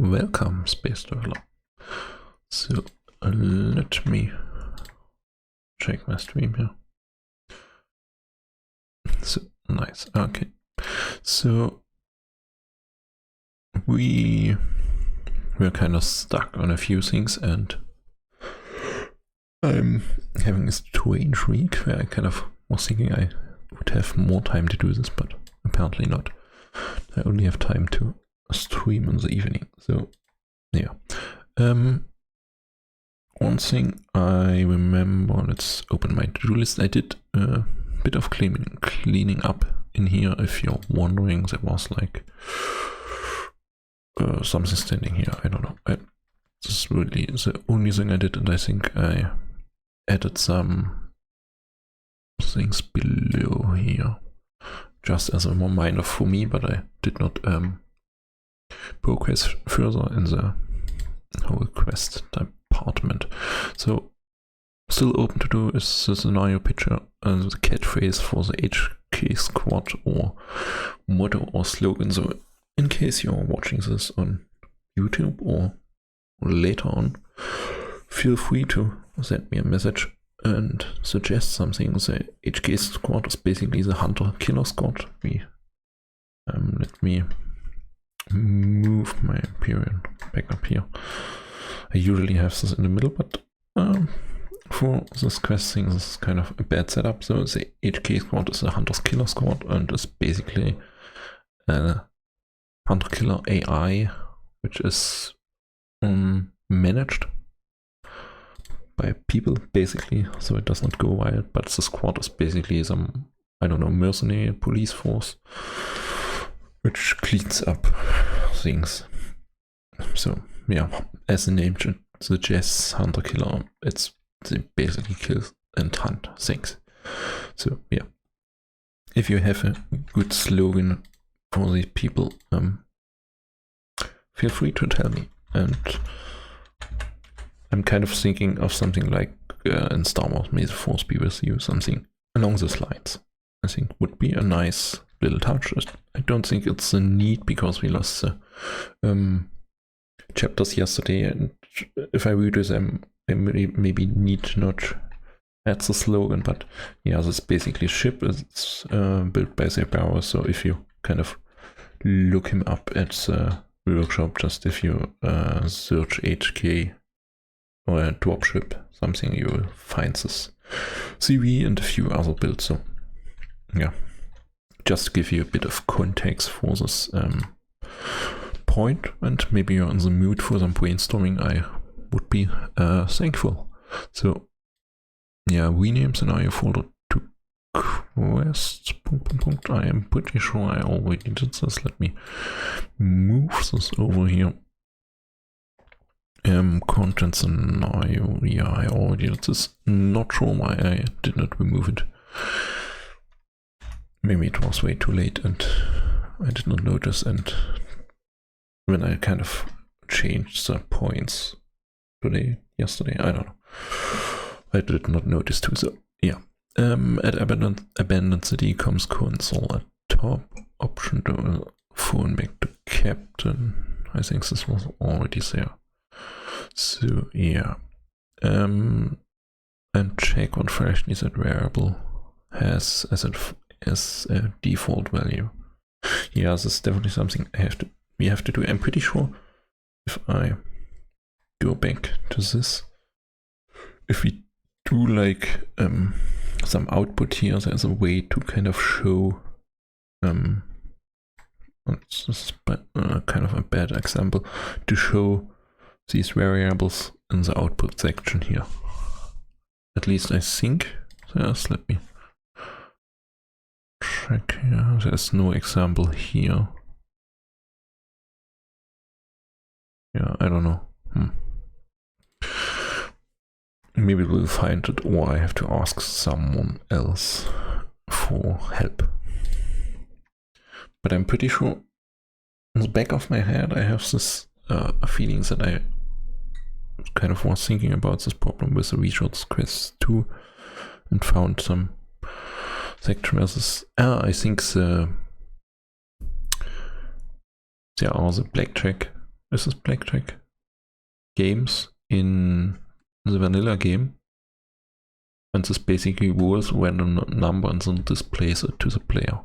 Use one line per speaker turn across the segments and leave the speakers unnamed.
Welcome, Space Traveler. So let me check my stream here. So nice. Okay. So we were kind of stuck on a few things, and I'm having a strange week where I kind of was thinking I would have more time to do this, but apparently not. I only have time to stream in the evening. So yeah. One thing I remember, let's open my to-do list. I did a bit of cleaning up in here. If you're wondering, there was like something standing here. I don't know. This is really the only thing I did, and I think I added some things below here just as a reminder for me, but I did not progress further in the whole quest department. So still open to do is the scenario picture and the catchphrase for the HK squad or motto or slogan. So in case you're watching this on YouTube or later on, feel free to send me a message and suggest something. The HK squad is basically the hunter killer squad. Let me move my empyrion back up here. I usually have this in the middle, but for this quest thing, this is kind of a bad setup. So the HK squad is a hunter's killer squad, and is basically a hunter killer AI, which is managed by people basically, so it does not go wild. But the squad is basically some, I don't know, mercenary police force which cleans up things. So yeah, as the name suggests, hunter killer, they basically kill and hunt things. So yeah, if you have a good slogan for these people, feel free to tell me. And I'm kind of thinking of something like in Star Wars, may the Force be with you, something along those lines. I think would be a nice little touch. I don't think it's a need because we lost the chapters yesterday, and if I read them, I maybe need to not add the slogan. But yeah, this is basically a ship. It's built by Zebra, so if you kind of look him up at the workshop, just if you search HK or a dropship something, you will find this CV and a few other builds. So yeah, just to give you a bit of context for this point, and maybe you're in the mood for some brainstorming, I would be thankful. So yeah, rename scenario folder to quest. I am pretty sure I already did this. Let me move this over here. Content scenario. Yeah, I already did this. Not sure why I did not remove it. Maybe it was way too late and I did not notice, and when I kind of changed the points yesterday, I don't know, I did not notice too. So yeah, at abandoned city comes console at top, option to phone back to captain. I think this was already there. So yeah, and check what version is that variable has as a default value. Yeah, this is definitely something we have to do. I'm pretty sure if I go back to this, if we do like some output here, there's a way to kind of show this is kind of a bad example, to show these variables in the output section here. At least I think. Yes, let me check here. There's no example here. Yeah, I don't know. Maybe we'll find it, or I have to ask someone else for help. But I'm pretty sure in the back of my head I have this feeling that I kind of was thinking about this problem with the Research Quest 2 and found some section where this, I think there are the blackjack is this blackjack? Games in the vanilla game. And this basically rolls a random number and then displays it to the player.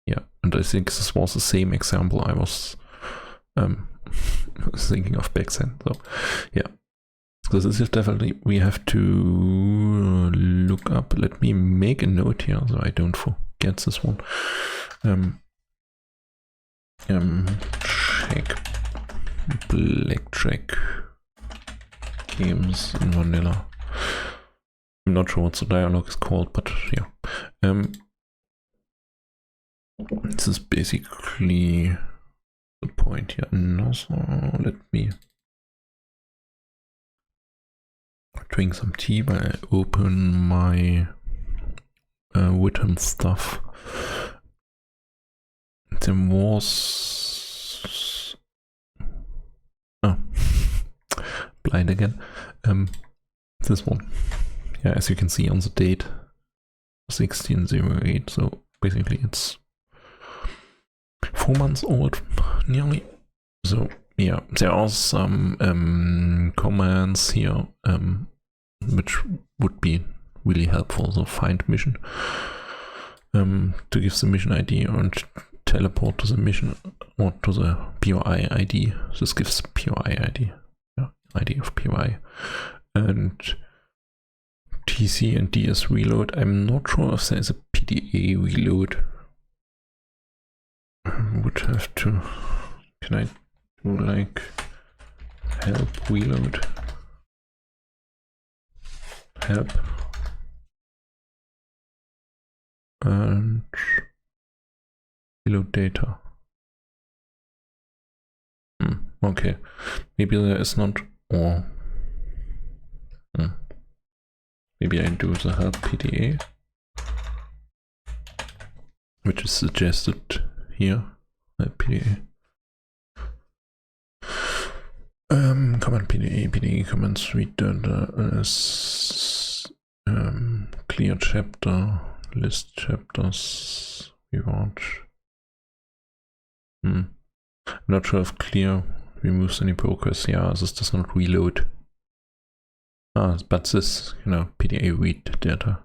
Yeah, and I think this was the same example I was thinking of back then. So yeah, so this is definitely, we have to look up. Let me make a note here so I don't forget this one. Check blackjack games in vanilla. I'm not sure what the dialogue is called, but yeah. This is basically the point here. And also, let me drink some tea while I open my written stuff. There was... Oh, blind again. This one. Yeah, as you can see on the date, 1608, so basically it's 4 months old, nearly. So yeah, there are some commands here which would be really helpful. So find mission to give the mission ID and teleport to the mission or to the POI ID. This gives POI ID, yeah, ID of POI, and TC and DS reload. I'm not sure if there's a PDA reload. I would have to. Can I do like help reload? Help. And reload data. Okay. Maybe there is not, or maybe I do the help PDA, which is suggested here. Help PDA. Command PDA command suite data is clear chapter, list chapters we want. I'm not sure if clear removes any progress. Yeah, this does not reload. But this, PDA read data.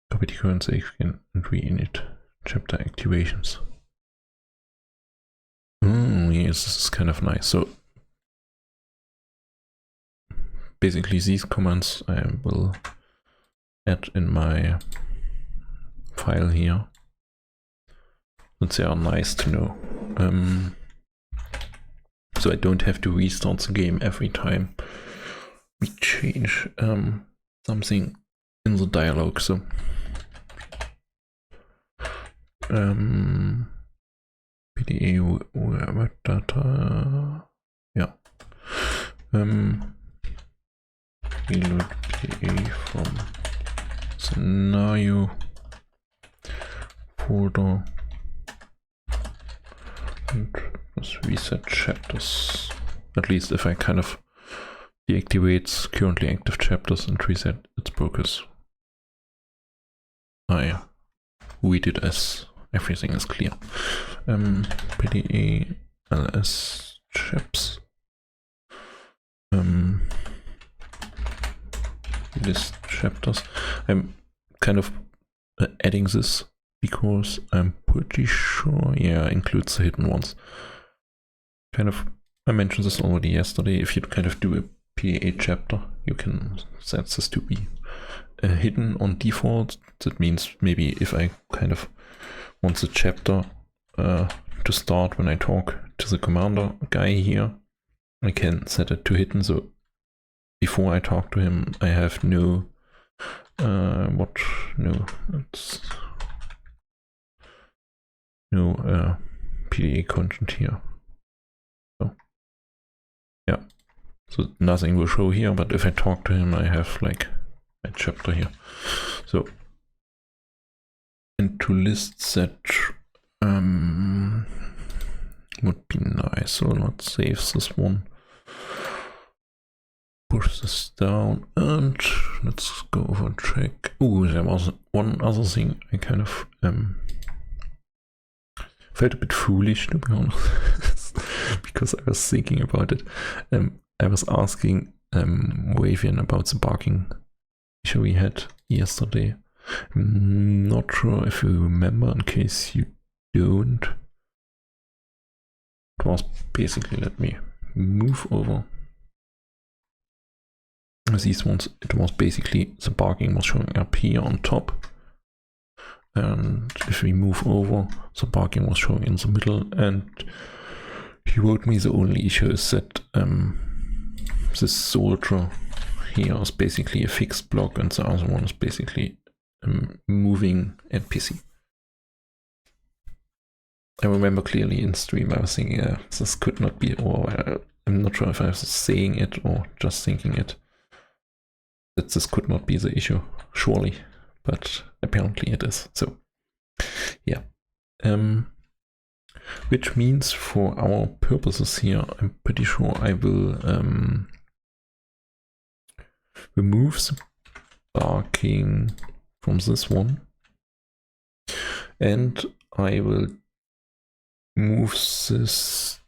Copy the current save again and re-init chapter activations. Yes, this is kind of nice. So basically these commands I will add in my file here. And they are nice to know. So I don't have to restart the game every time we change something in the dialogue. So PDA web data, yeah. Reload PDA from scenario folder and just reset chapters. At least if I kind of deactivates currently active chapters and reset its progress. I read it as everything is clear. PDA ls chaps list chapters. I'm kind of adding this because I'm pretty sure, yeah, includes the hidden ones. I mentioned this already yesterday. If you kind of do a PDA chapter, you can set this to be hidden on default. That means maybe if I kind of want the chapter to start when I talk to the commander guy here, I can set it to hidden. So before I talk to him, I have no PDA content here. So yeah, so nothing will show here, but if I talk to him, I have like my chapter here. So and to list that would be nice. So let's save this one, push this down, and let's go over check. Oh, there was one other thing I kind of felt a bit foolish, to be honest, because I was thinking about it. I was asking Wavian about the barking issue we had yesterday. I'm not sure if you remember, in case you don't. It was basically, let me move over these ones. It was basically the barking was showing up here on top, and if we move over, the barking was showing in the middle. And he wrote me the only issue is that this soldier here is basically a fixed block, and the other one is basically moving NPC. I remember clearly in stream I was thinking this could not be, or I'm not sure if I was saying it or just thinking it, that this could not be the issue, surely, but apparently it is. So yeah, which means for our purposes here, I'm pretty sure I will remove the barking from this one, and I will move this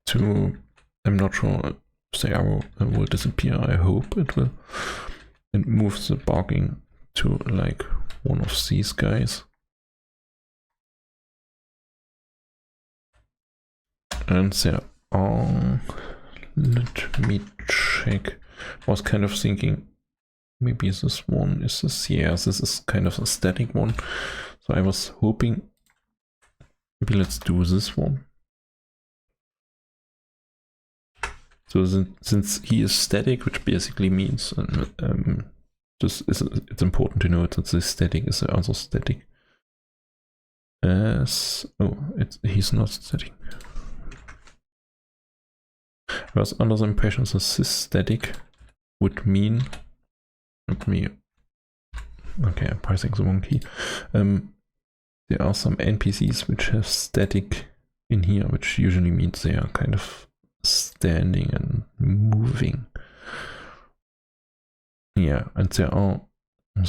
to, I'm not sure if the arrow will disappear, I hope it will, and move the barking to like one of these guys. And there are, let me check, I was kind of thinking maybe this one is this, yeah, this is kind of a static one, so I was hoping maybe let's do this one. So since he is static, which basically means it's important to note that this static is also static. As he's not static. I was under the impression that this static would mean, okay, I'm pressing the wrong key. There are some NPCs which have static in here, which usually means they are kind of standing and moving. Yeah, and there are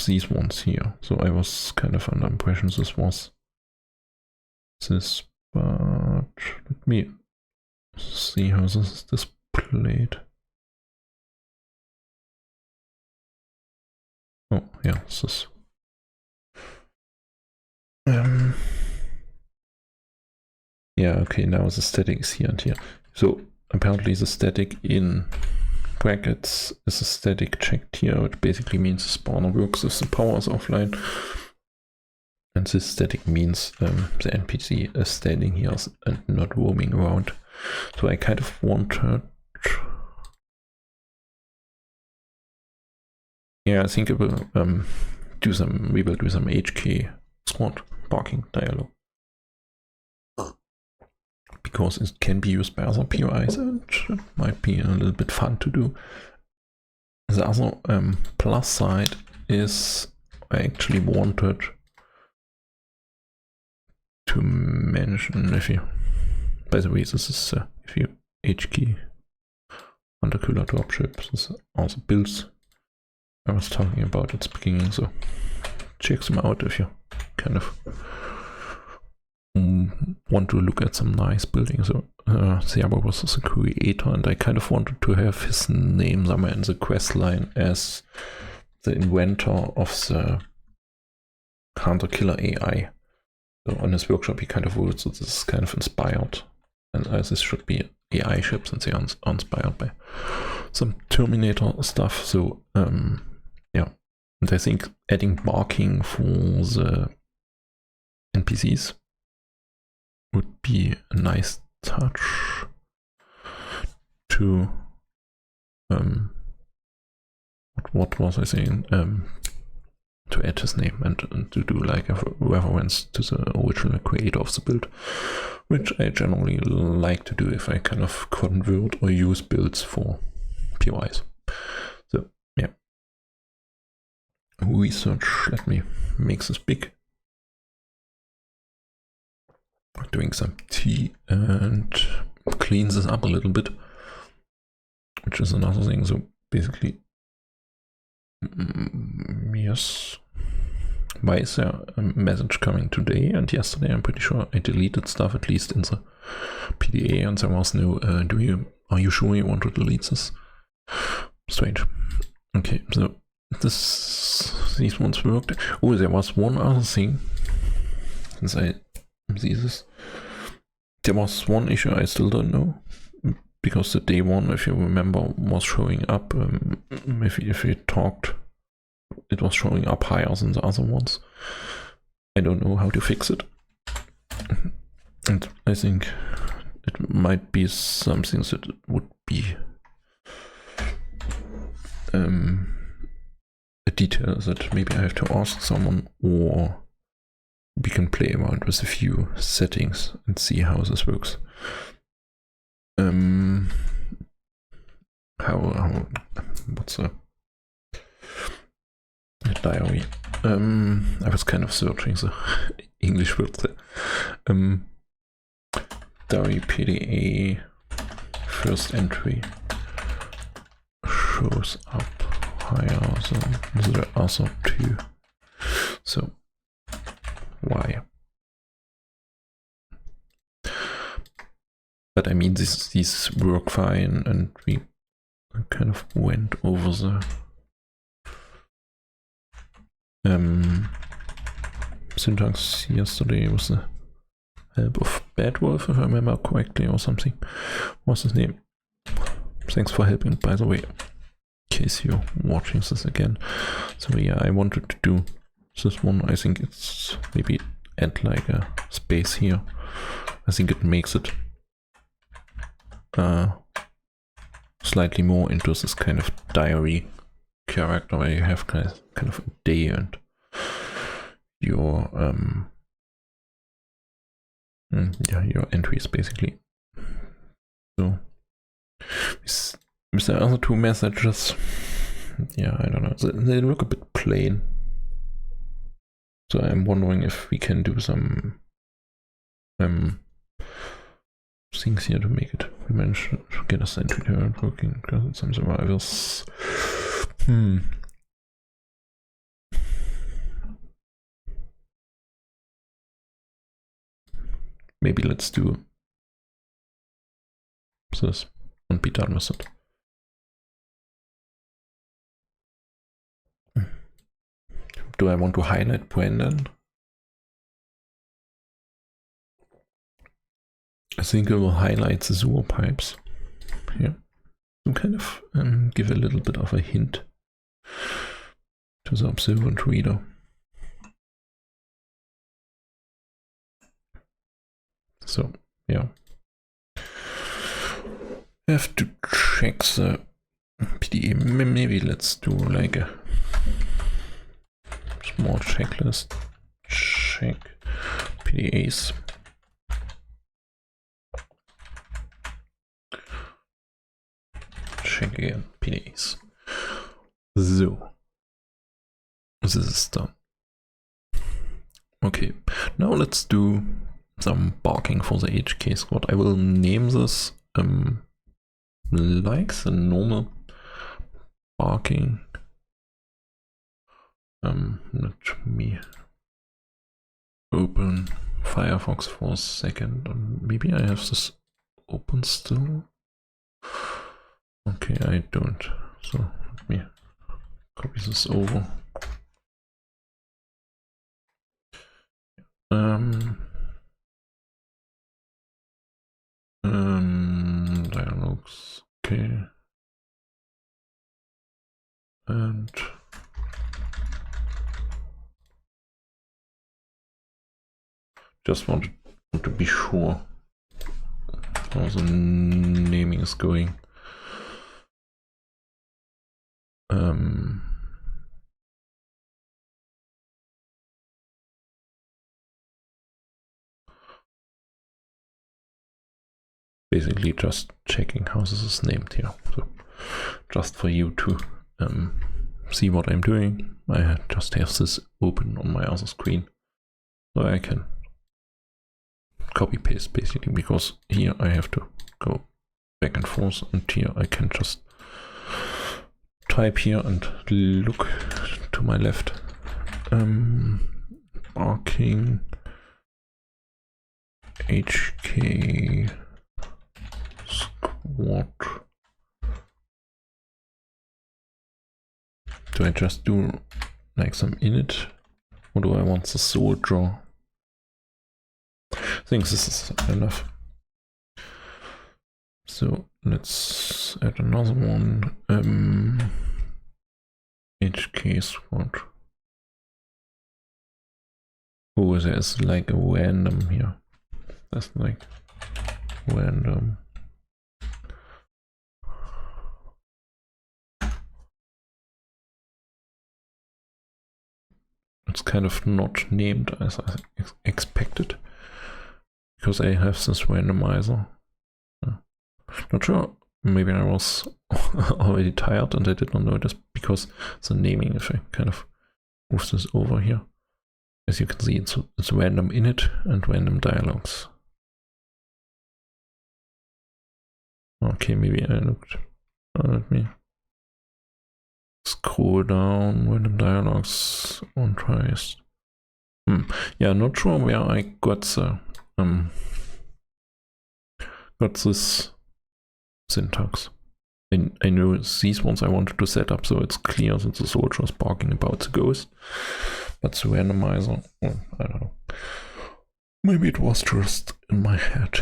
these ones here. So I was kind of under impression this was this, but let me see how this is displayed. Oh yeah, this is yeah, okay, now the static is here and here. So apparently the static in brackets is a static checked here, which basically means the spawner works if the power is offline. And this static means the NPC is standing here and not roaming around. So I kind of wanted, yeah, I think I will we will do some HK squad barking dialogue, because it can be used by other POIs and it might be a little bit fun to do. The other plus side is I actually wanted to mention, if you, by the way, this is if you HK undercooler dropship, this are the builds I was talking about at the beginning, so check them out if you kind of want to look at some nice buildings. So Thiago was the creator, and I kind of wanted to have his name somewhere in the quest line as the inventor of the Hunter Killer AI. So on his workshop he kind of wrote that this is kind of inspired, and this should be AI ships, and they are inspired by some Terminator stuff. So yeah, and I think adding barking for the NPCs would be a nice touch to what was I saying, to add his name and to do like a reference to the original creator of the build, which I generally like to do if I kind of convert or use builds for POIs. So yeah, research, let me make this big. Doing some tea and clean this up a little bit, which is another thing. So basically, yes, Why is there a message coming today and yesterday? I'm pretty sure I deleted stuff, at least in the PDA, and there was no, are you sure you want to delete this? Strange. Okay, so these ones worked. Oh, there was one other thing. Since I see this, there was one issue I still don't know, because the day one, if you remember, was showing up. If we talked, it was showing up higher than the other ones. I don't know how to fix it, and I think it might be something that would be a detail that maybe I have to ask someone, or we can play around with a few settings and see how this works. What's the diary? I was kind of searching the English word there. Diary PDA first entry shows up higher than the other two. So why? But I mean, these work fine, and we kind of went over the syntax yesterday with the help of Badwolf, if I remember correctly, or something. What's his name? Thanks for helping, by the way, in case you're watching this again. So yeah, I wanted to do this one. I think it's maybe add like a space here. I think it makes it slightly more into this kind of diary character where you have kind of a day and your your entries basically. So with the other two messages, yeah, I don't know, they look a bit plain. So I'm wondering if we can do some things here to make it. We managed to get a sentry turret working because it's some survivors. Maybe let's do this and be done with it. Do I want to highlight Brandon? I think I will highlight the sewer pipes here to kind of give a little bit of a hint to the observant reader. So yeah, I have to check the PDA. Maybe let's do like a small checklist. Check PDAs. Check again PDAs. So this is done. Okay, now let's do some barking for the HK squad. I will name this like the normal barking. Let me open Firefox for a second. Maybe I have this open still. Okay, I don't. So let me copy this over. Dialogues, okay. And just wanted to be sure how the naming is going. Basically just checking how this is named here. So just for you to see what I'm doing, I just have this open on my other screen, so I can copy paste basically, because here I have to go back and forth, and here I can just type here and look to my left. barking HK squad. Do I just do like some init, or do I want the soldier? I think this is enough. So let's add another one. HK squad. Oh, there's like a random here. That's like random. It's kind of not named as I expected, because I have this randomizer. Not sure, maybe I was already tired and I did not notice, because the naming, if I kind of move this over here, as you can see, it's random init and random dialogues. Okay, maybe I looked. Let me scroll down, random dialogues on tries. Yeah, not sure where I got the this syntax. I know these ones I wanted to set up so it's clear that the soldier is barking about the ghost, but the randomizer, well, I don't know. Maybe it was just in my head.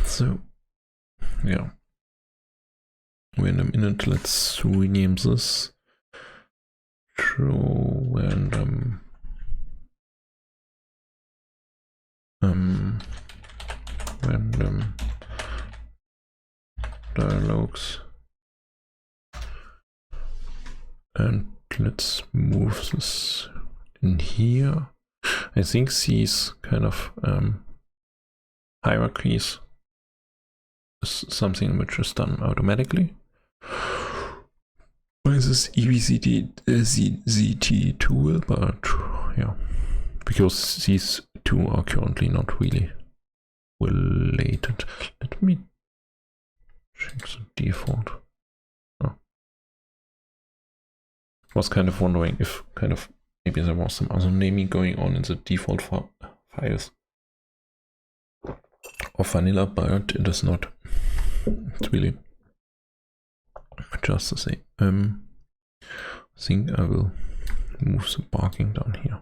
So yeah. Random init, let's rename this to random random dialogues, and let's move this in here. I think these kind of hierarchies is something which is done automatically by this EVZT tool, but yeah, because these two are currently not really related. Let me check the default. Oh. I was kind of wondering if kind of maybe there was some other naming going on in the default files of vanilla, but it is not. It's really just the same. I think I will move the barking down here.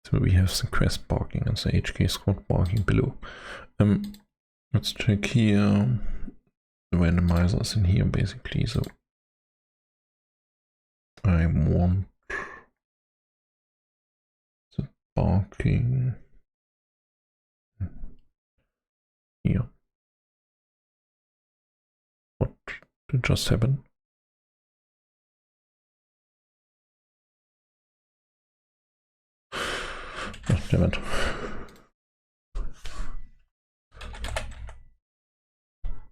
So we have the quest barking and the HK squad barking below. Let's check here. The randomizer is in here basically, so I want the barking here. What did just happen? Oh, damn it.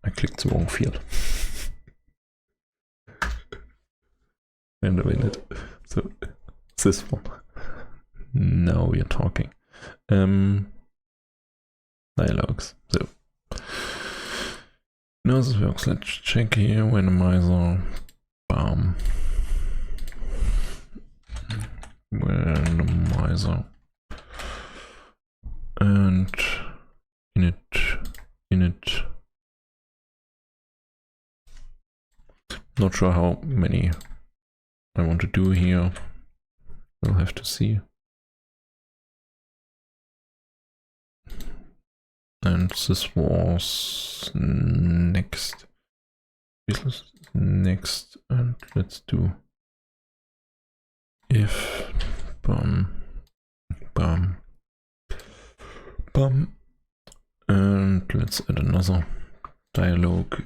I clicked the wrong field. Wait a minute. So, this one. Now we are talking. Dialogues. So, now this works. Let's check here. Randomizer. Bam. Randomizer. And init. Not sure how many I want to do here. We'll have to see. And this was next. This is next, and let's do if bum bum bum, and let's add another dialogue.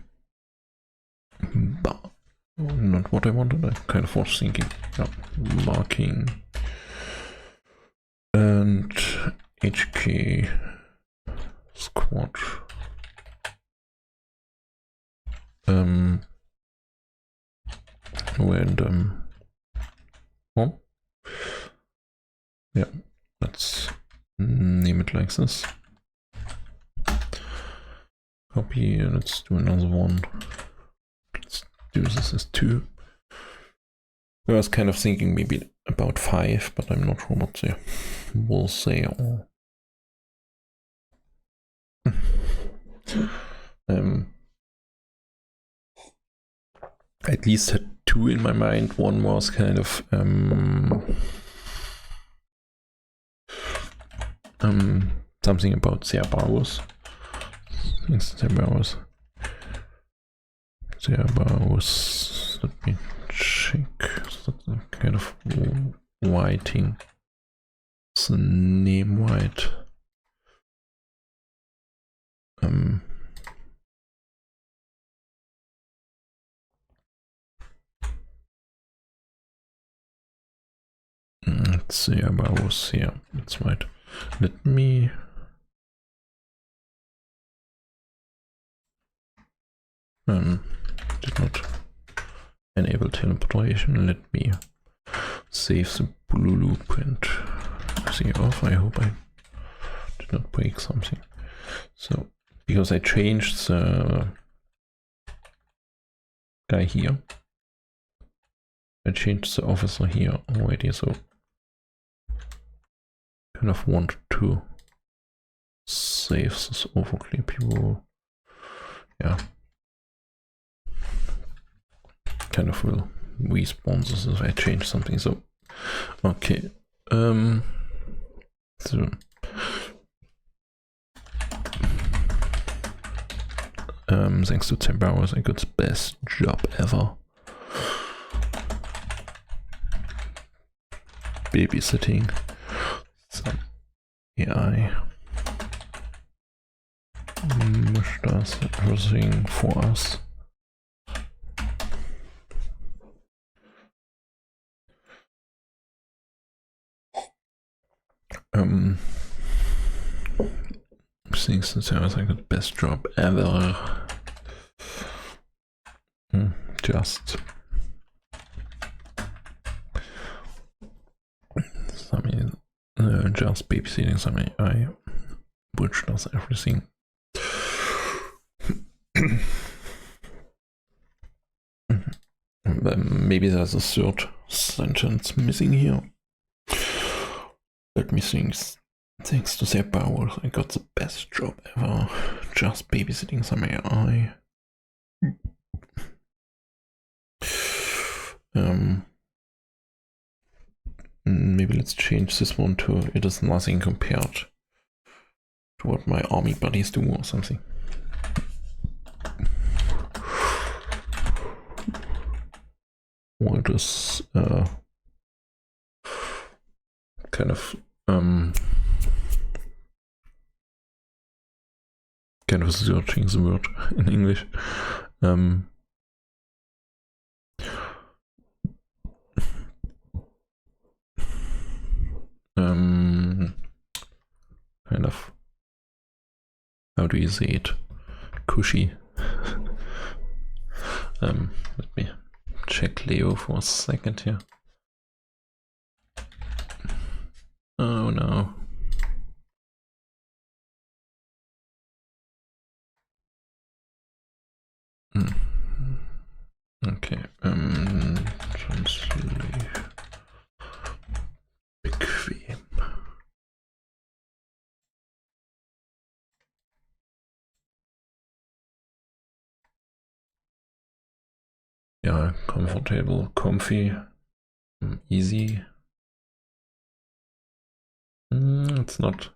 Not what I wanted. I kind of was thinking. Yeah, barking and HK squad. Random. Oh, yeah. Let's name it like this. Copy. Let's do another one. Let's do this as 2. I was kind of thinking maybe a about 5, but I'm not sure what they will say. Or at least had 2 in my mind. One was kind of something about Cerberus. Cerberus. Let me check. Some kind of whiting. It's the name white. Cerberus, yeah, that's right. Let me did not enable teleportation. Let me save the blueprint. See off. I hope I did not break something. So because I changed the guy here, I changed the officer here already, so kind of want to save this overclay. People, yeah, kind of will respawn this if I change something. So okay, so thanks to Cerberus, I got the best job ever. Babysitting some AI. Which does everything for us. Thanks to Cerberus, I got the best job ever. Just just babysitting some AI, which does everything. Maybe there's a third sentence missing here. Let me think. Thanks to Cerberus, I got the best job ever. Just babysitting some AI. Maybe let's change this one to it is nothing compared to what my army buddies do or something. Or it is kind of searching the word in English. Kind of, how do you say it? Cushy. Let me check Leo for a second here. Oh no. Okay, translate bequem. Yeah, comfortable, comfy, easy. It's not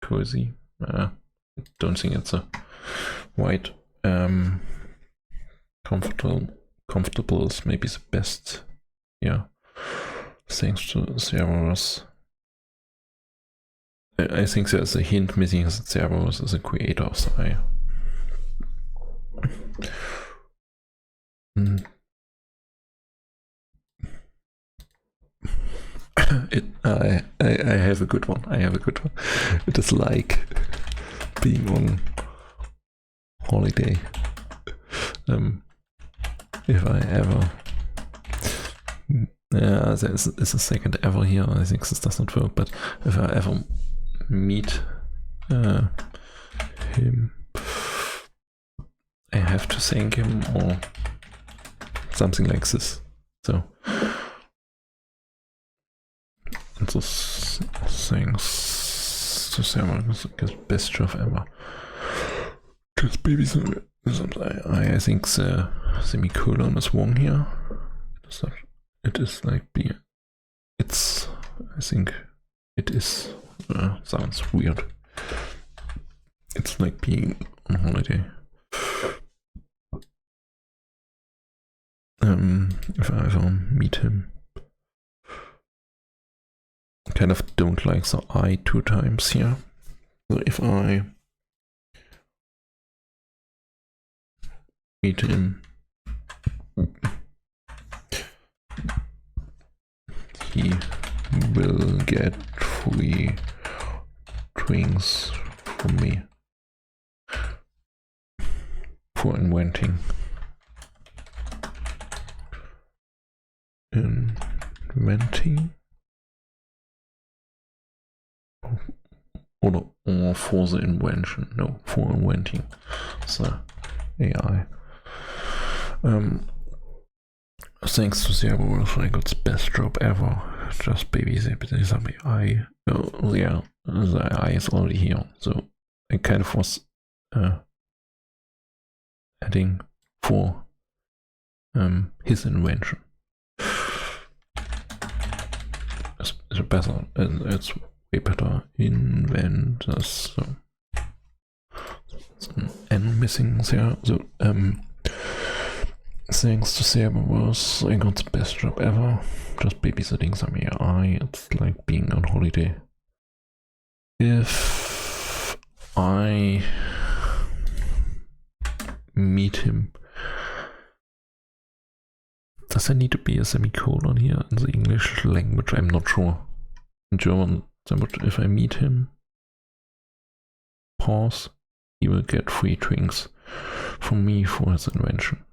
cozy. I don't think it's a right. Comfortable is maybe the best. Yeah, thanks to Cerberus. I think there's a hint missing that Cerberus is a creator of Psi. I have a good one. It is like being on holiday. If I ever, there's a second ever here. I think this does not work. But if I ever meet him, I have to thank him or something like this. So So thanks to Sarah, best job ever. Just baby, I think the semicolon is wrong here. It is like being. It's. I think it is. Sounds weird. It's like being on holiday. If I ever meet him. Kind of don't like the I 2 times here. So if I meet him, he will get free drinks from me for inventing. Or for the invention. No, for inventing the AI. Thanks to Cerberus, I got the best job ever. Just babysit some AI. Oh, yeah, the AI is already here. So I kind of was adding for his invention. It's better, and it's way better. Inventors. So it's an N missing there. So thanks to Cerberus, I got the best job ever. Just babysitting some AI. It's like being on holiday. If I meet him, does there need to be a semicolon here in the English language? I'm not sure. In German, if I meet him, pause, he will get free drinks from me for his invention.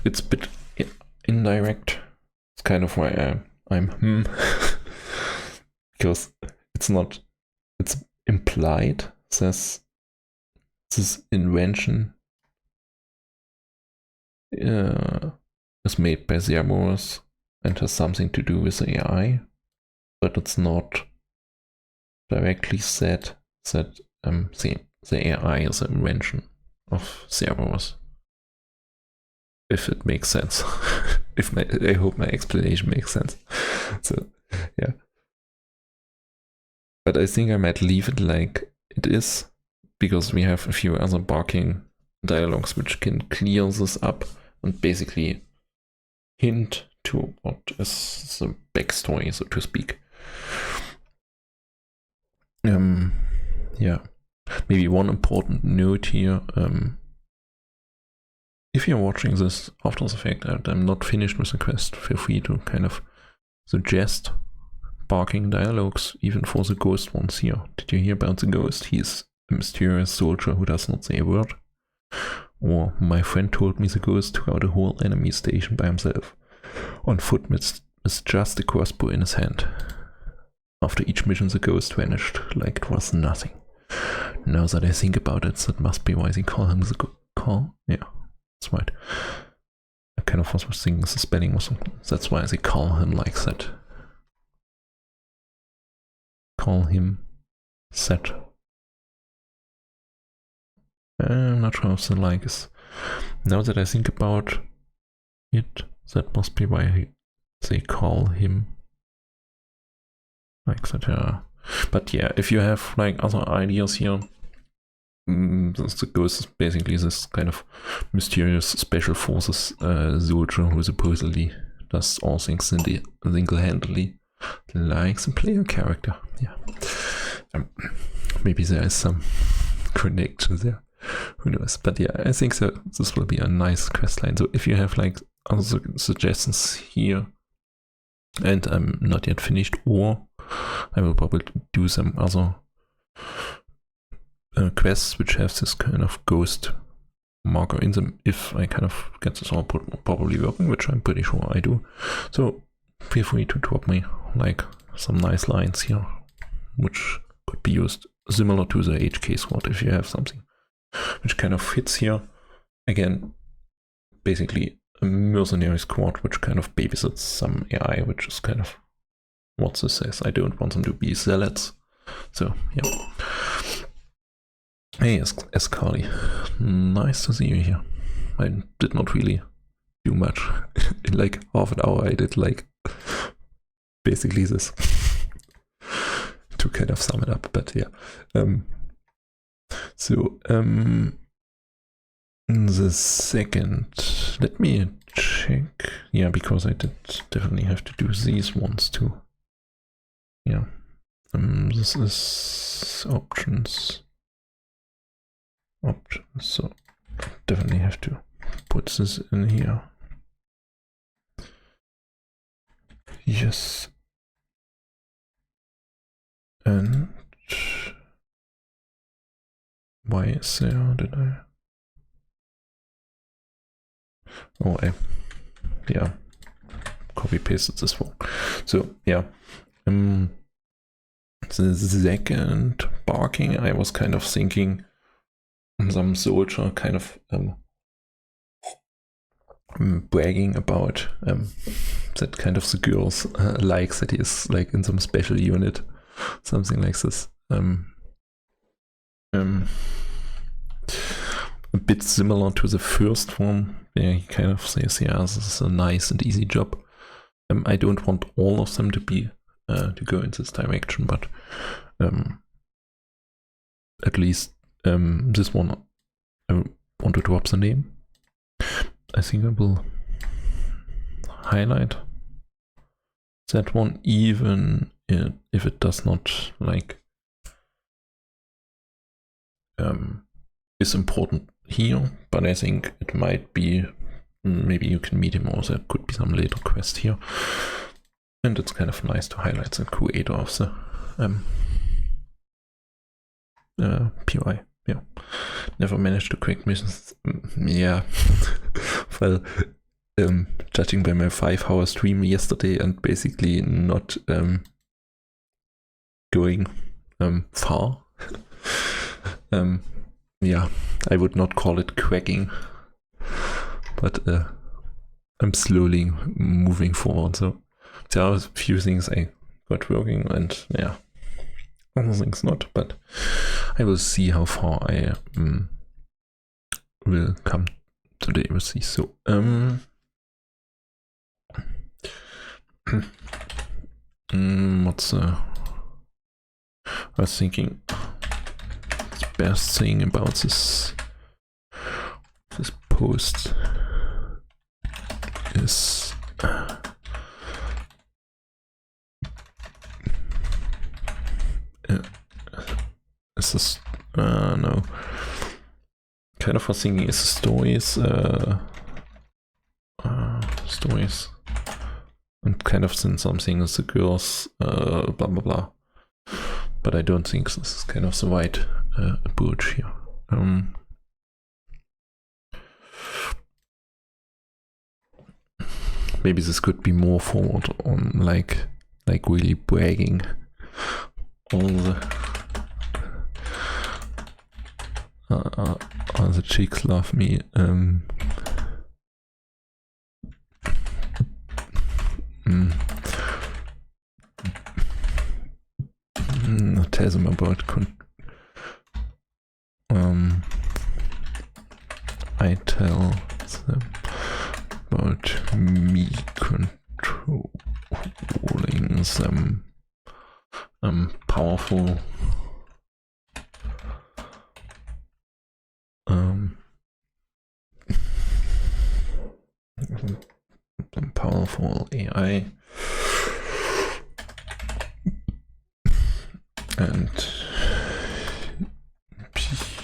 It's a bit indirect. It's kind of why I'm because it's not. It's implied that this invention is made by Cerberus and has something to do with AI, but it's not directly said that the AI is an invention of Cerberus. If it makes sense. I hope my explanation makes sense. So yeah. But I think I might leave it like it is, because we have a few other barking dialogues which can clear this up and basically hint to what is the backstory, so to speak. Yeah. Maybe one important note here. If you're watching this after the fact that I'm not finished with the quest, feel free to kind of suggest barking dialogues, even for the ghost ones here. Did you hear about the ghost? He's a mysterious soldier who does not say a word. Or my friend told me the ghost took out a whole enemy station by himself, on foot with just a crossbow in his hand. After each mission the ghost vanished, like it was nothing. Now that I think about it, that must be why they call him the call? Yeah, that's right. I kind of was thinking the spelling was something. That's why they call him like that. Call him set. I'm not sure if the like is. Now that I think about it, that must be why they call him like that. Yeah. But yeah, if you have like other ideas here, the ghost is basically this kind of mysterious special forces soldier who supposedly does all things single-handedly, like the player character. Yeah. Maybe there is some connection there. Who knows? But yeah, I think that this will be a nice quest line. So if you have like other suggestions here, and I'm not yet finished, or I will probably do some other quests which have this kind of ghost marker in them, if I kind of get this all properly working, which I'm pretty sure I do. So feel free to drop me like some nice lines here, which could be used similar to the HK squad if you have something. which kind of fits here. Again, basically a mercenary squad which kind of babysits some AI, which is kind of what this says. I don't want them to be zealots. So yeah. Hey, Escali, nice to see you here. I did not really do much. In like half an hour I did like basically this. To kind of sum it up, but yeah. The second, let me check. Yeah, because I did definitely have to do these ones too. Yeah. This is options. So definitely have to put this in here. Yes. And why is there? Did I? Oh, yeah, copy pasted this one. So yeah, the second barking, I was kind of thinking some soldier kind of bragging about that kind of the girls likes that he is like in some special unit, something like this. A bit similar to the first one, where he kind of says, yeah, this is a nice and easy job. I don't want all of them to be to go in this direction, but at least this one, I want to drop the name. I think I will highlight that one, even if it does not like is important here, but I think it might be, maybe you can meet him, or there could be some later quest here, and it's kind of nice to highlight the creator of the POI. Yeah, never managed to crack missions. Yeah, well, judging by my 5-hour stream yesterday and basically not going far, yeah, I would not call it cracking, but I'm slowly moving forward. So there are a few things I got working, and yeah, other things not, but I will see how far I will come today with these. So what's I was thinking the best thing about this post is this no, kind of was thinking is stories and kind of since something is the girls blah blah blah, but I don't think this is kind of the right approach here. Maybe this could be more forward on like really bragging all the chicks love me. Tell them about I tell them about me controlling them. Powerful some powerful AI, and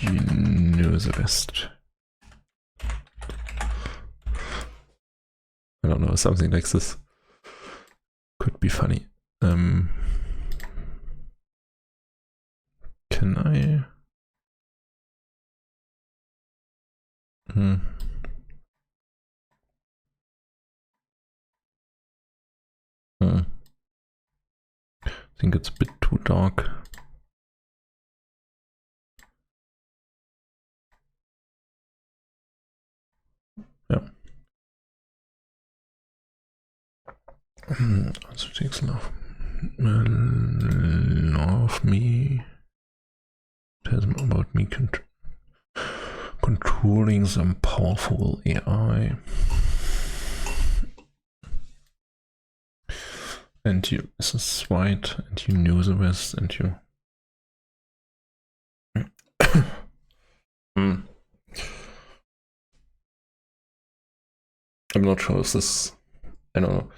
you know the best. I don't know, something like this could be funny. Can I? I think it's a bit too dark. Also takes love me. Tells me about me controlling some powerful AI. And you is white, and you know the rest, and you. I'm not sure if this. I don't know.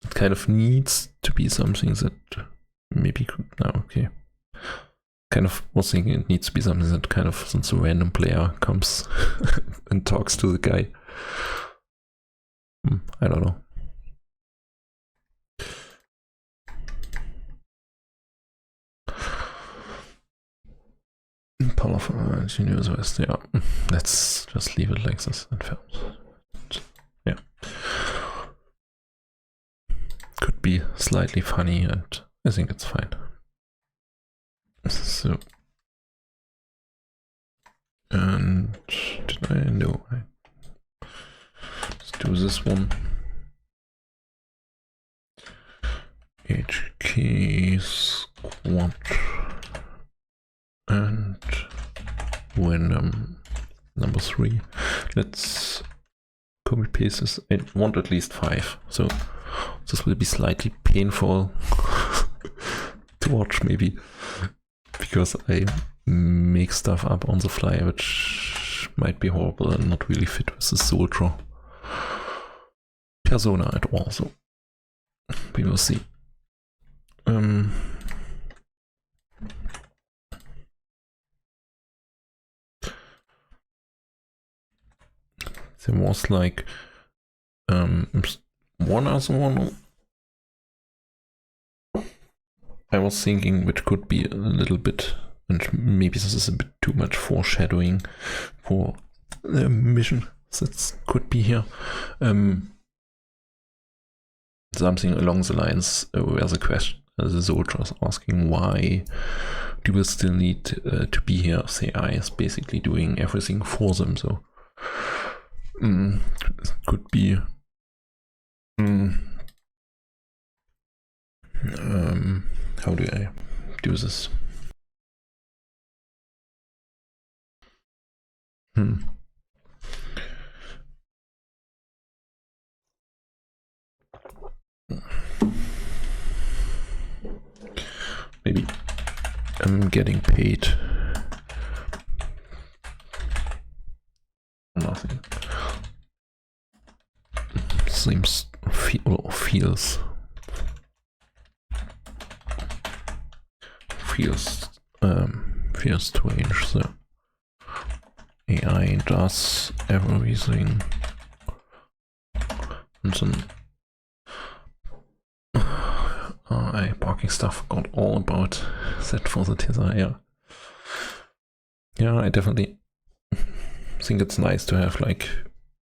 It kind of needs to be something that maybe could. No, okay. Kind of was thinking it needs to be something that kind of, since a random player comes and talks to the guy. I don't know. Powerful universe, yeah. Let's just leave it like this and yeah. Could be slightly funny, and I think it's fine. So, and did I know? Let's do this one. HK squad and random number 3. Let's copy paste this. I want at least 5, so this will be slightly painful to watch, maybe, because I make stuff up on the fly which might be horrible and not really fit with the soldier persona at all, so we will see. There was like one other one I was thinking, which could be a little bit, and maybe this is a bit too much foreshadowing for the mission that could be here. Something along the lines where the soldier is asking, why do we still need to be here? The AI is basically doing everything for them, so it could be how do I do this? Maybe I'm getting paid. Nothing. Seems feels strange. So AI does everything, and then I barking stuff got all about that for the teaser. Yeah, I definitely think it's nice to have like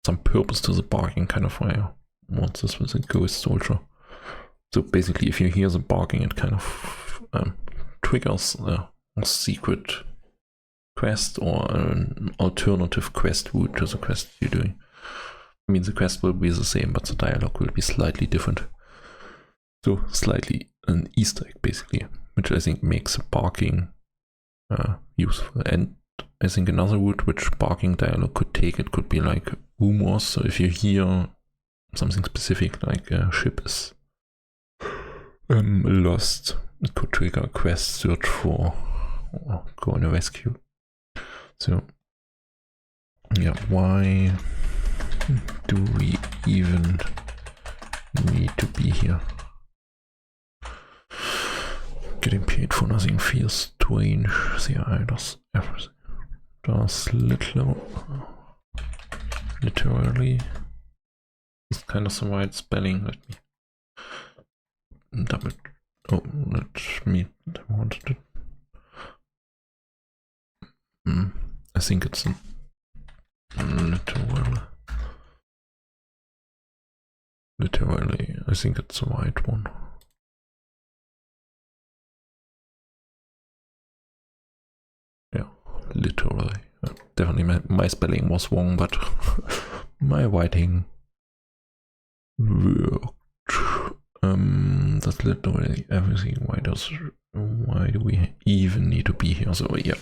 some purpose to the barking, kind of. I want this with a ghost soldier. So basically, if you hear the barking, it kind of triggers a secret quest or an alternative quest route to the quest you're doing. I mean, the quest will be the same, but the dialogue will be slightly different. So slightly an Easter egg, basically, which I think makes barking useful. And I think another route which barking dialogue could take, it could be like rumors. So if you hear something specific, like a ship is lost, it could trigger a quest search for or go on a rescue. So yeah, why do we even need to be here? Getting paid for nothing feels strange. The AI does everything. Does literally. It's kind of the right spelling. Let me double. Oh, let me. I wanted it. I think it's a literally. I think it's the right one. Yeah, literally. Definitely my spelling was wrong, but my writing worked. That's literally everything. Why do we even need to be here? So yeah,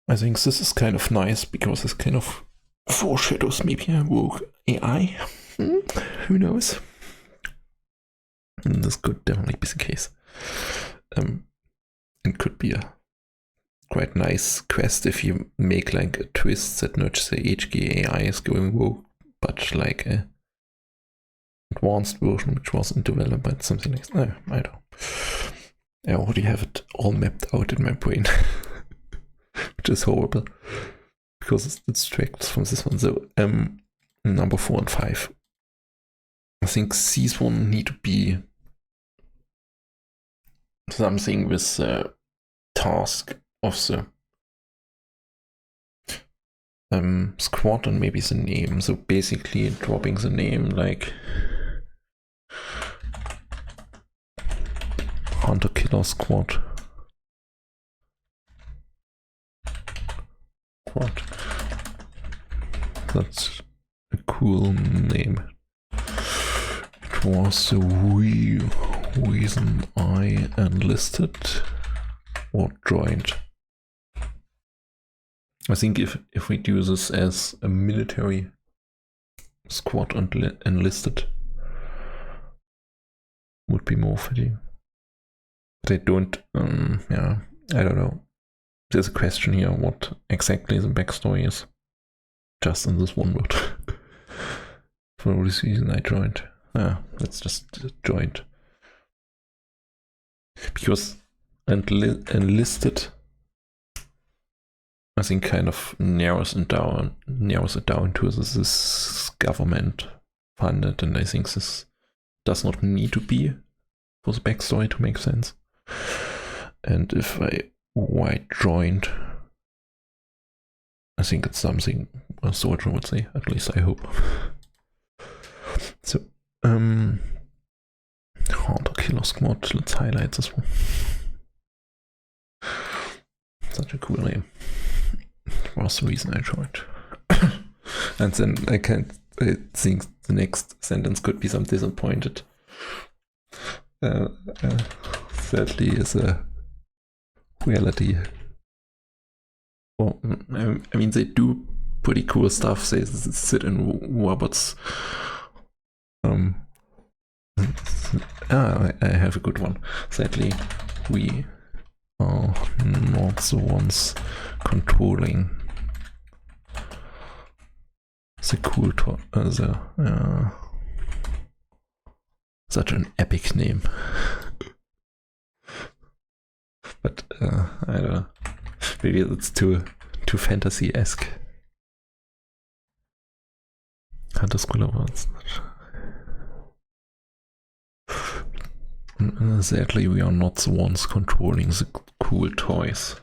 I think this is kind of nice because this kind of foreshadows maybe a rogue AI. Who knows? This could definitely be the case. It could be a quite nice quest if you make like a twist that not just the HG AI is going rogue, but like a advanced version which was in development, something like that. No, I don't know. I already have it all mapped out in my brain, which is horrible because it distracts from this one. So number 4 and 5. I think these one need to be something with the task of the squad and maybe the name. So basically dropping the name like Hunter Killer Squad. That's a cool name. It was the reason I enlisted or joined. I think if we do this as a military squad and enlisted, would be more fitting. They don't, yeah, I don't know. There's a question here what exactly the backstory is. Just in this one word. For this reason I joined. Let's just joined. Because enlisted, I think kind of narrows it down to this is government funded, and I think this does not need to be for the backstory to make sense. And if why joined, I think it's something a soldier would say, at least I hope. So, Hunter Killer Squad, let's highlight this one. Such a cool name. Was the reason I joined. And then I think the next sentence could be some disappointed. Sadly is a reality. Well, I mean they do pretty cool stuff. They sit in robots. I have a good one. Sadly, we are not the ones controlling the cool such an epic name. But I don't know. Maybe it's too fantasy-esque. Hunter School Awards. Sadly, we are not the ones controlling the cool toys.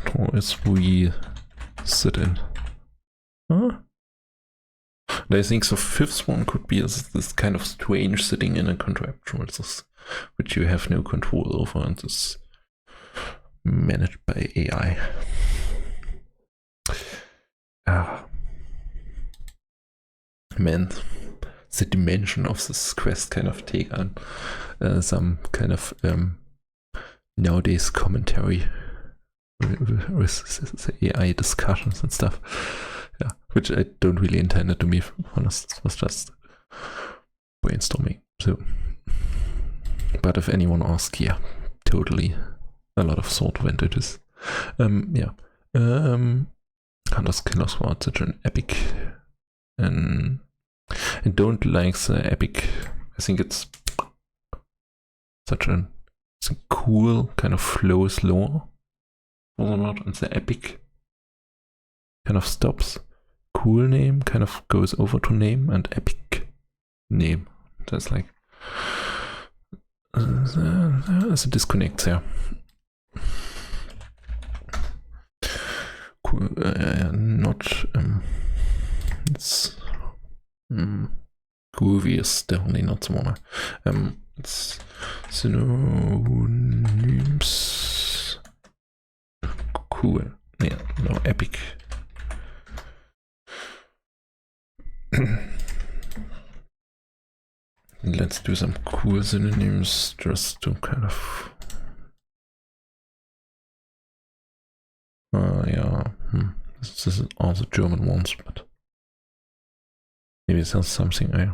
Toys we sit in. Huh? And I think the fifth one could be this kind of strange sitting in a contraption which you have no control over and is managed by AI. Man, the dimension of this quest kind of take on some kind of nowadays commentary with AI discussions and stuff. Yeah, which I don't really intend it to be honest. It was just brainstorming. So, but if anyone asks, yeah, totally, a lot of thought went into this. Yeah. Hunter's Killer Squad, such an epic, and I don't like the epic. I think it's a cool kind of flows lower for the word, and the epic kind of stops. Cool name kind of goes over to name, and epic name. That's like there's a disconnect there. Cool, not it's groovy is definitely not the one. It's synonyms. cool. Yeah, no, epic. Let's do some cool synonyms just to kind of... yeah, this is all the German ones, but maybe there's something I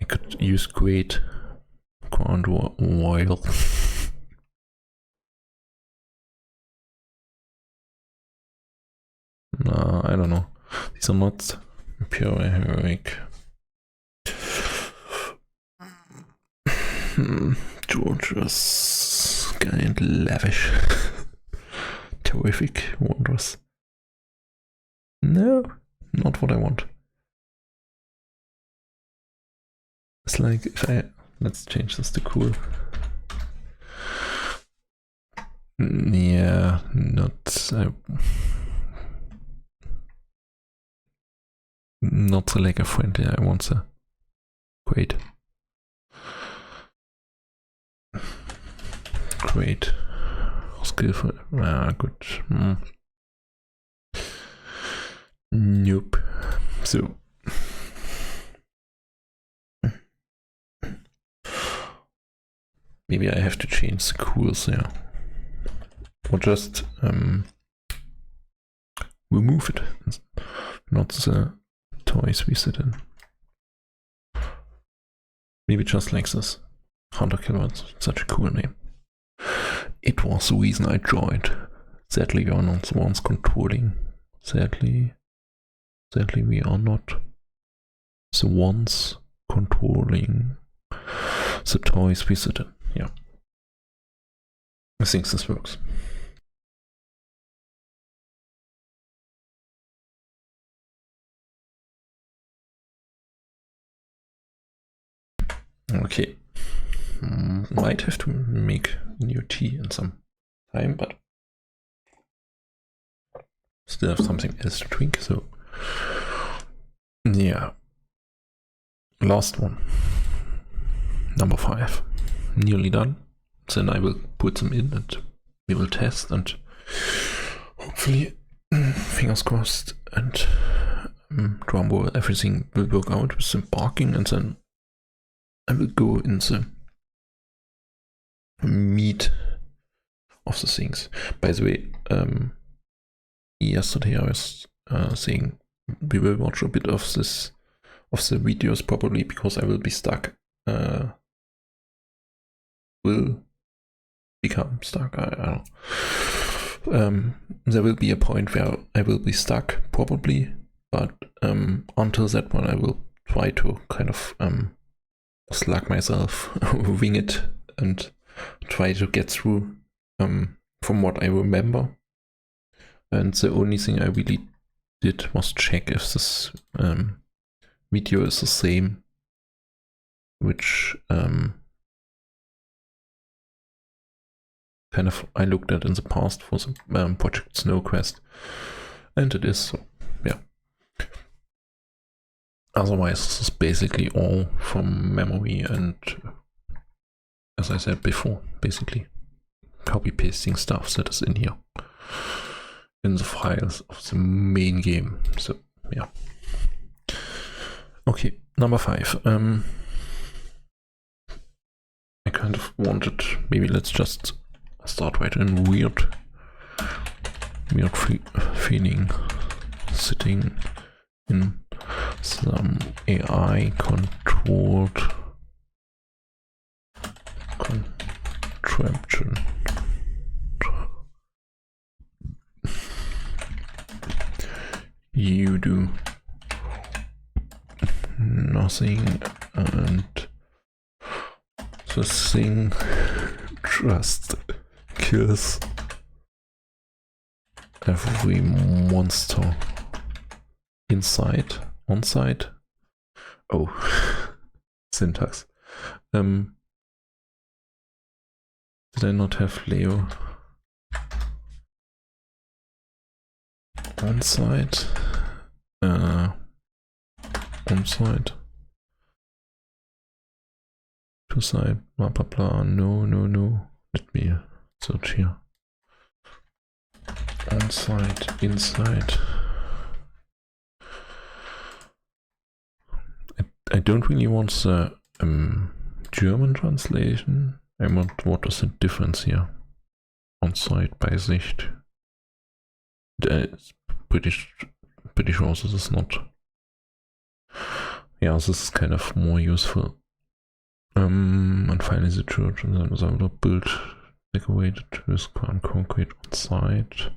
could use great, grand, or wild. No, I don't know. These are not pure heroic. Georgia's kind, lavish, terrific, wondrous. No, not what I want. It's like if I... Let's change this to cool. Yeah, not... not so like a friendly, I want a great. Great. Skillful. Good. Nope. So. Maybe I have to change the cools there. Or just remove it. Not the toys we sit in. Maybe just like this. Hunter Killer, such a cool name. It was the reason I joined. Sadly, we are not the ones controlling. Sadly, we are not the ones controlling the toys we sit in. Yeah. I think this works. Okay. Might have to make new tea in some time, but still have something else to drink, so yeah. Last one. Number 5. Nearly done. Then I will put them in and we will test and hopefully, fingers crossed and drumroll, everything will work out with the barking, and then I will go in the meat of the things. By the way, yesterday I was saying we will watch a bit of the videos probably because I will be stuck. Will become stuck. I don't know. There will be a point where I will be stuck probably, but until that one I will try to kind of slug myself, wing it, and try to get through from what I remember. And the only thing I really did was check if this video is the same, which kind of I looked at in the past for the Project Snow Quest, and it is, so yeah. Otherwise, this is basically all from memory, and as I said before, basically copy pasting stuff that is in here in the files of the main game. So yeah. Okay, number 5. I kind of wanted, maybe let's just start right in weird feeling, sitting in some AI controlled contraption. You do nothing and the thing just kills every monster inside, on site. Oh, syntax. Did I not have Leo on site? On site. To side, blah blah blah. No. Let me search here. on-site, inside. I don't really want the German translation. I want what is the difference here. On-site by Sicht. It's pretty sure this is not. Yeah, this is kind of more useful. And finally the church, and then was built, decorated with ground concrete on site.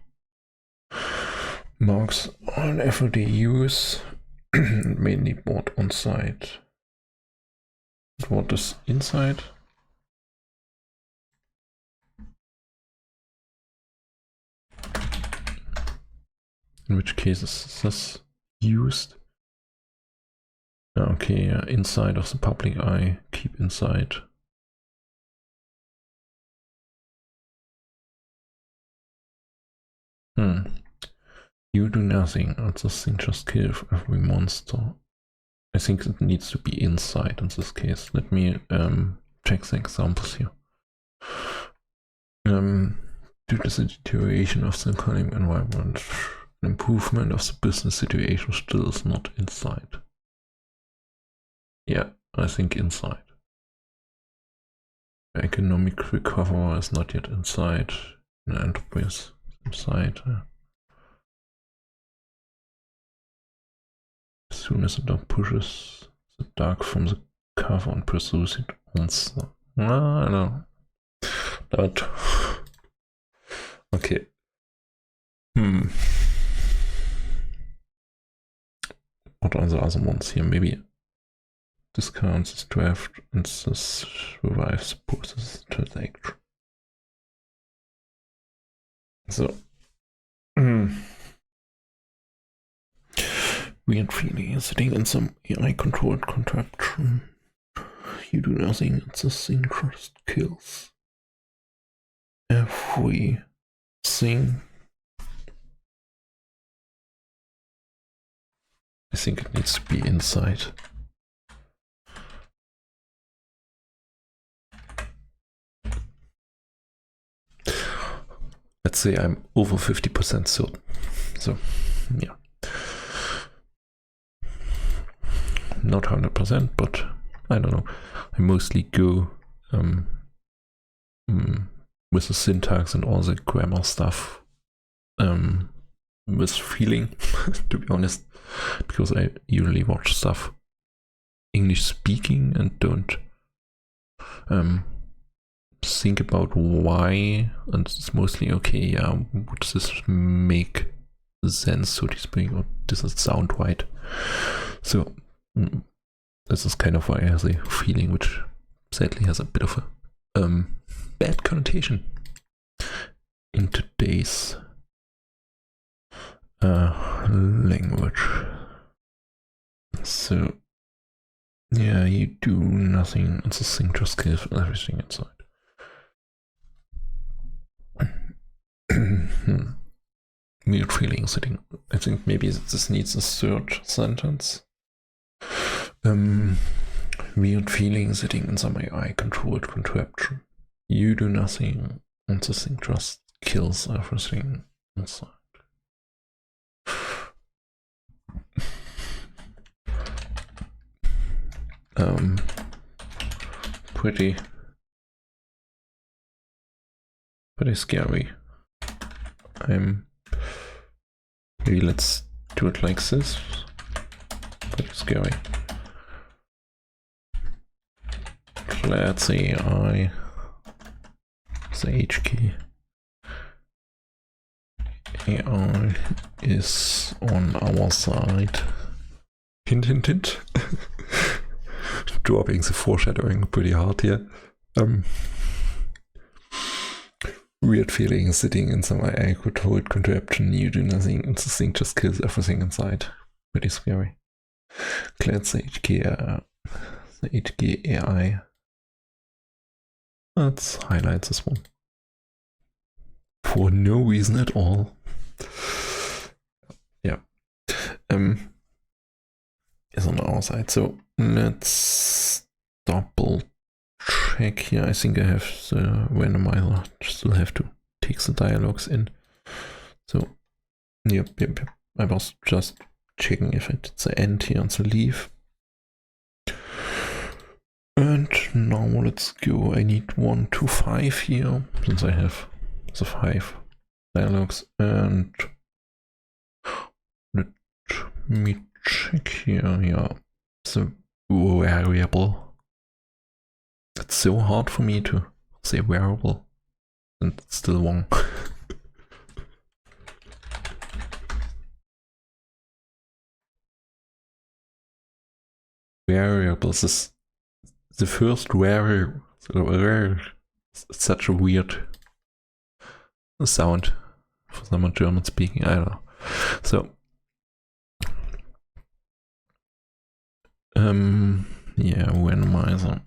Marks on everyday use, mainly bought on site. What is inside? In which case is this used? Okay, inside of the public eye, keep inside. You do nothing, and this thing just kills every monster. I think it needs to be inside in this case. Let me check the examples here. Due to the deterioration of the economic environment, an improvement of the business situation still is not inside. Yeah, I think inside. The economic recovery is not yet inside. An enterprise inside. As soon as the dog pushes the dog from the cover and pursues it once. I know. But okay. What are the other ones here? Maybe discounts this draft and this revives process transaction. So weird feeling sitting in some AI controlled contraption. You do nothing, and this thing just kills everything. I think it needs to be inside. Let's say I'm over 50% certain. So, yeah. Not 100%, but I don't know. I mostly go with the syntax and all the grammar stuff with feeling, to be honest, because I usually watch stuff English speaking and don't think about why, and it's mostly okay, yeah, would this make sense, so to speak, or does it sound right? So this is kind of why I have a feeling, which sadly has a bit of a bad connotation in today's language. So yeah, you do nothing, and the thing just kills everything inside. Weird feeling sitting. I think maybe this needs a third sentence. Weird feeling sitting in some AI controlled contraption. You do nothing, and the thing just kills everything inside. Pretty scary. Maybe let's do it like this. Pretty scary. Let's say the H key. AI is on our side. Hint, hint, hint. Dropping the foreshadowing pretty hard here. Weird feeling sitting in some AI controlled contraption. You do nothing, and this thing just kills everything inside. Pretty scary. Let's say the HK AI. Let's highlight this one. For no reason at all. Yeah. Is on our side. So let's double check here. I think I have the randomizer. Still have to take the dialogues in. So, yep. I was just checking if it's the end here and the leaf. And now let's go. I need 1 to 5 here, since I have the 5 dialogues. And let me check here. Yeah, the variable. It's so hard for me to say variable, and it's still wrong. Variables is the first variable. Such a weird sound for someone German speaking. I don't know. So, yeah, randomizer.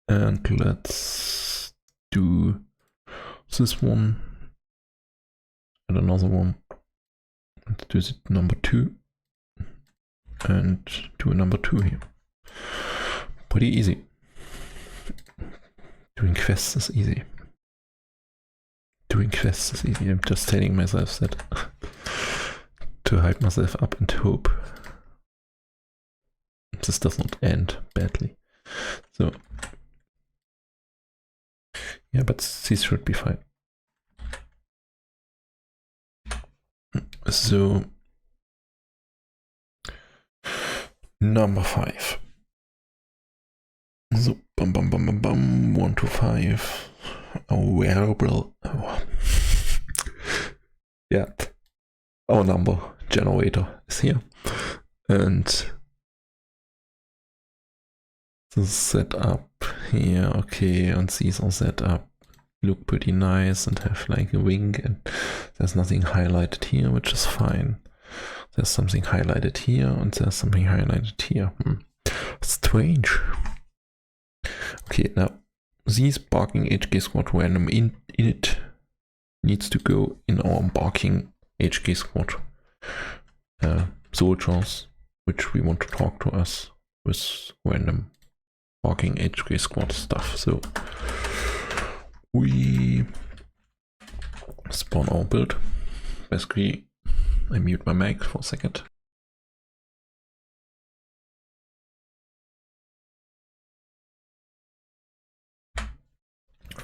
And let's do this one and another one. Let's do it number 2 and do a number 2 here. Pretty easy. Doing quests is easy. I'm just telling myself that to hype myself up and hope this does not end badly. So, yeah, but this should be fine. So, number 5. So, 1 to 5. A variable. Oh. Yeah, our number generator is here, and the setup here. Okay, and these are set up. Look pretty nice and have like a wing, and there's nothing highlighted here, which is fine. There's something highlighted here, and there's something highlighted here. Strange. Okay, now these barking HK squad random init needs to go in our barking HK squad soldiers, which we want to talk to us with random barking HK squad stuff. So we spawn our build. Basically, I mute my mic for a second.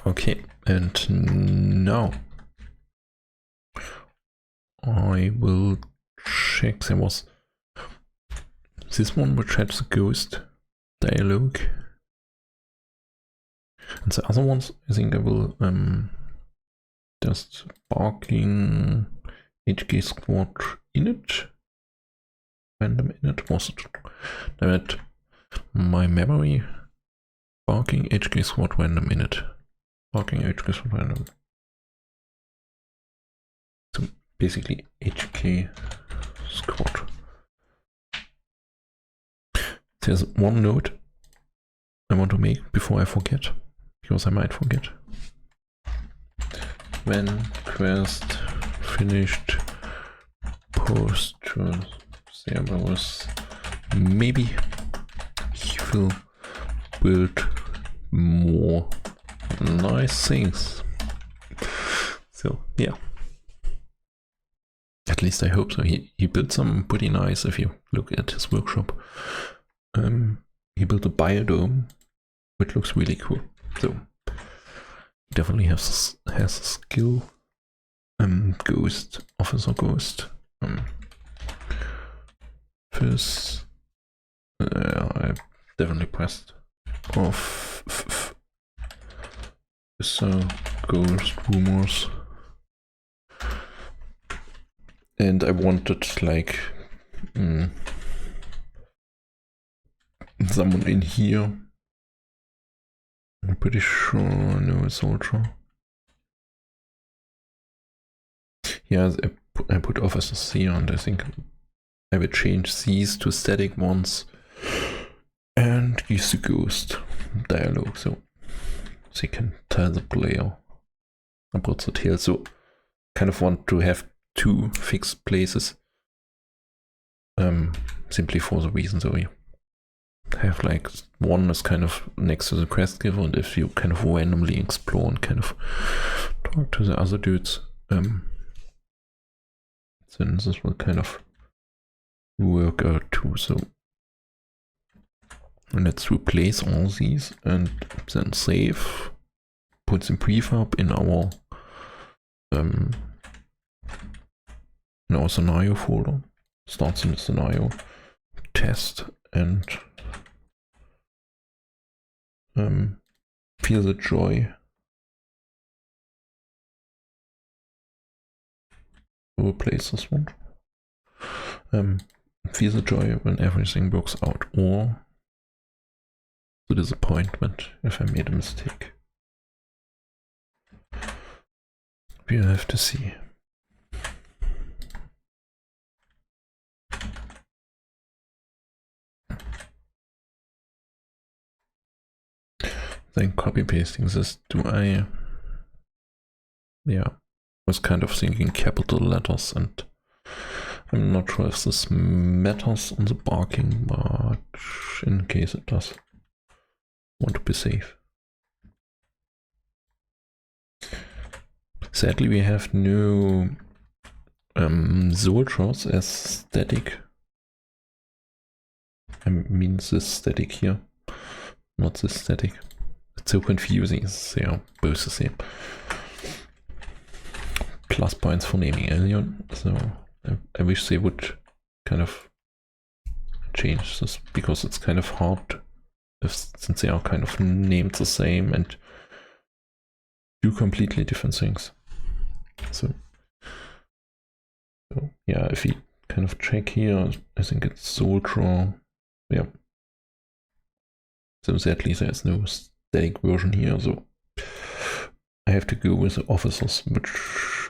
Okay, and now I will check. There was this one which had the ghost dialogue, and the other ones I think I will just barking HK squad init, random init. Was it? Damn it, my memory. Barking HK squad random init. Barking HK squad random. So basically HK squad. There's one note I want to make before I forget, because I might forget. When quest finished, post to Cerberus, maybe he will build more nice things. So yeah, at least I hope so. He built some pretty nice. If you look at his workshop, he built a biodome which looks really cool. So definitely has a skill. Ghost, officer ghost. First, I definitely pressed off. So ghost rumors, and I wanted like someone in here. I'm pretty sure no soldier. Yeah, I put officers here, and I think I will change these to static ones and use the ghost dialogue so they can tell the player about the tale. So kind of want to have 2 fixed places, simply for the reason so you have like one is kind of next to the quest giver, and if you kind of randomly explore and kind of talk to the other dudes, then this will kind of work out too. So let's replace all these and then save, put the prefab in our scenario folder, start the scenario, test, and feel the joy. Replace this one. Feel the joy when everything works out, or the disappointment if I made a mistake. We'll have to see. Then copy pasting this. Was kind of thinking capital letters, and I'm not sure if this matters on the barking, but in case it does, want to be safe. Sadly, we have no soldiers as static. I mean this static here, not this static. It's so confusing, they are both the same. Plus points for naming alien, so I wish they would kind of change this, because it's kind of hard since they are kind of named the same and do completely different things. So yeah, if we kind of check here, I think it's soldier. Yeah. So sadly there's no static version here, so I have to go with the officers, which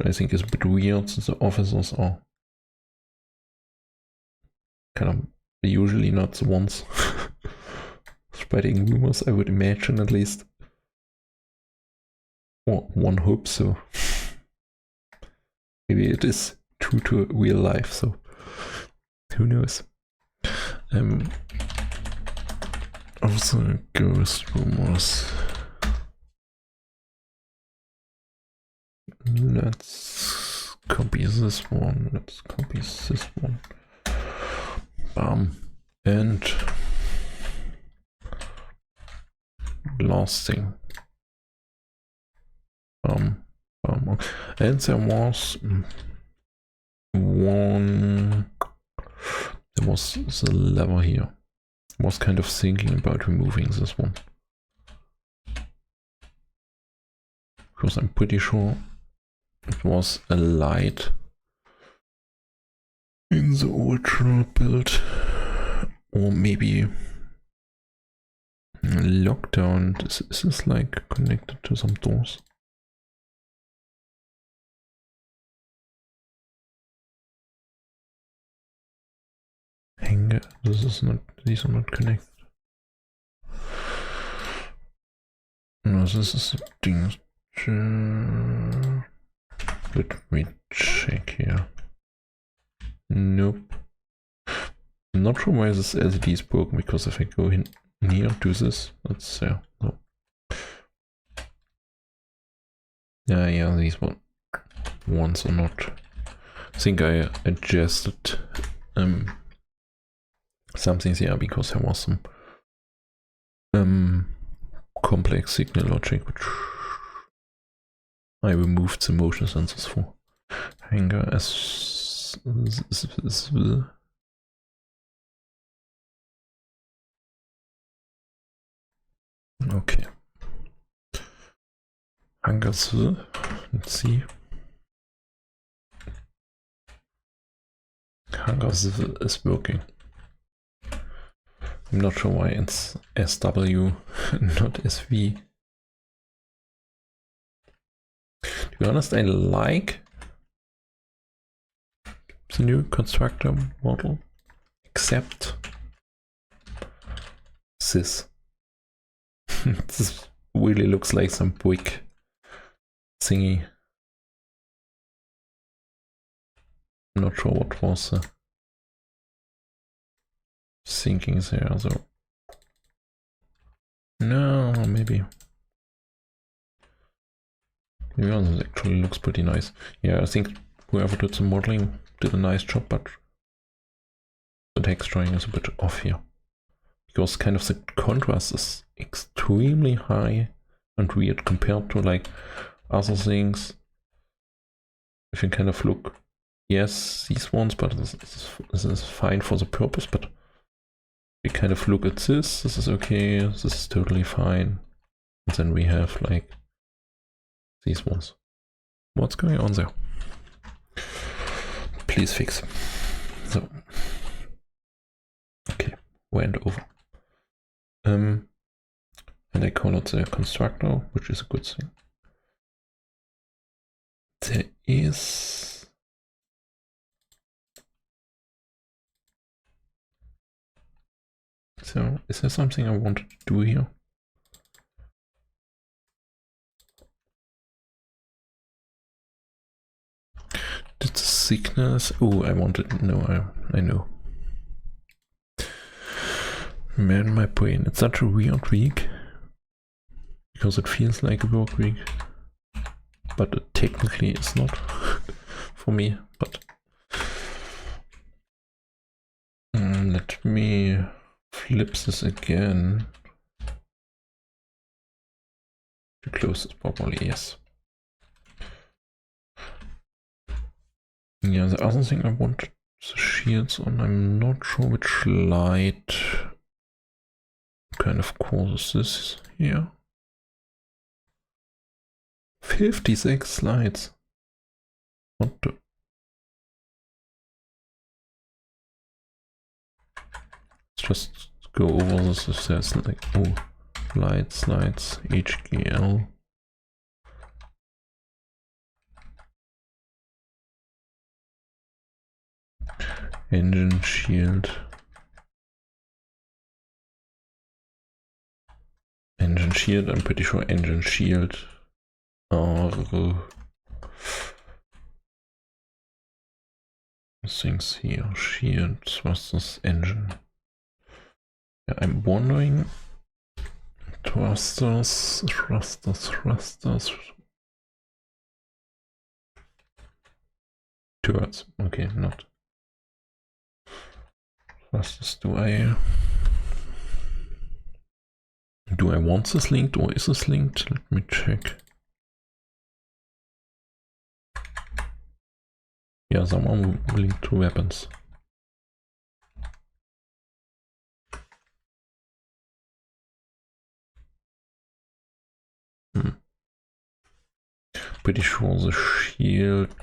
I think is a bit weird since the officers are kind of usually not the ones spreading rumors, I would imagine, at least. Or one hopes so. Maybe it is true to real life, so who knows. Also ghost rumors. Let's copy this one, let's copy this one. Bam. And last thing. Bam. Bam. And there was the lever here. I was kind of thinking about removing this one, because I'm pretty sure it was a light in the original build, or maybe lockdown. Is this like connected to some doors? Hanger. This is not. These are not connected. No, this is a thing. Let me check here. Nope. I'm not sure why this LCD is broken, because if I go in here, do this, that's there. No. Yeah, these ones are not. I think I adjusted something here because there was some complex signal logic which I removed the motion sensors for. Hanger as okay. Hanger, let's see. Hanger is working. I'm not sure why it's SW, not SV. To be honest, I like the new constructor model, except this. This really looks like some brick thingy. I'm not sure what was thinking there, so no, maybe Yeah, this actually looks pretty nice. Yeah, I think whoever did the modeling did a nice job, but the texturing is a bit off here. Because kind of the contrast is extremely high and weird compared to like other things. If you kind of look, yes, these ones, but this is fine for the purpose, but we kind of look at this is okay, this is totally fine. And then we have like these ones. What's going on there? Please fix. So, okay, went over. And I call it the constructor, which is a good thing. There is so is there something I wanted to do here? Did the thickness? Oh, I wanted. No, I know. Man, my brain. It's such a weird week because it feels like a work week, but it technically is not for me. But let me flip this again to close this properly. Yes. Yeah, the other thing I wanted the shields on. I'm not sure which light kind of causes this here. 56 slides. What the? Let's just go over this if there's like, oh, lights, HGL. Engine shield. Engine shield, I'm pretty sure engine shield are things here. Shields versus engine. Yeah, I'm wondering. Thrusters. Turrets. Okay, not. Thrusters. Do I want this linked or is this linked? Let me check. Yeah, someone linked to weapons. Pretty sure the shield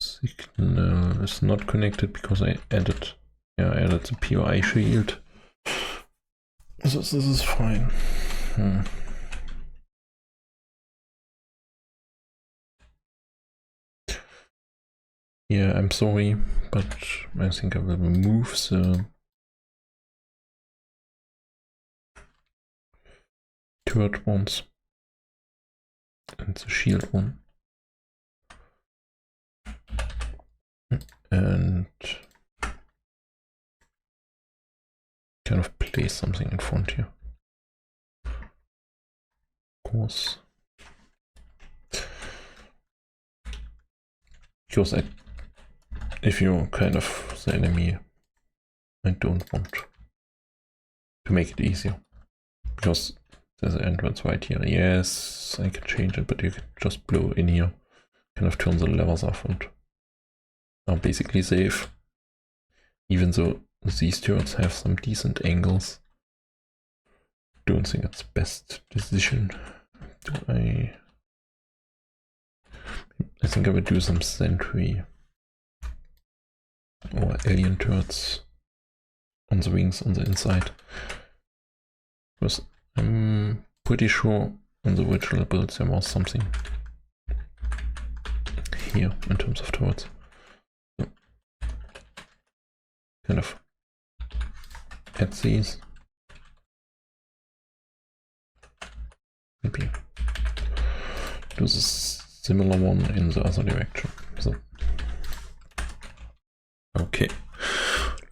signal is not connected because I added the POI shield. So this is fine. Yeah, I'm sorry, but I think I will remove the turret ones and the shield one. And kind of place something in front here. Of course. Because if you're kind of the enemy, I don't want to make it easier. Because there's an entrance right here. Yes, I can change it, but you can just blow in here. Kind of turn the levers off and are basically safe. Even though these turrets have some decent angles. Don't think it's the best decision. I think I would do some sentry or alien turrets on the wings on the inside. Because I'm pretty sure on the original builds there was something here in terms of turrets. So, kind of add these. Maybe do this similar one in the other direction. So okay,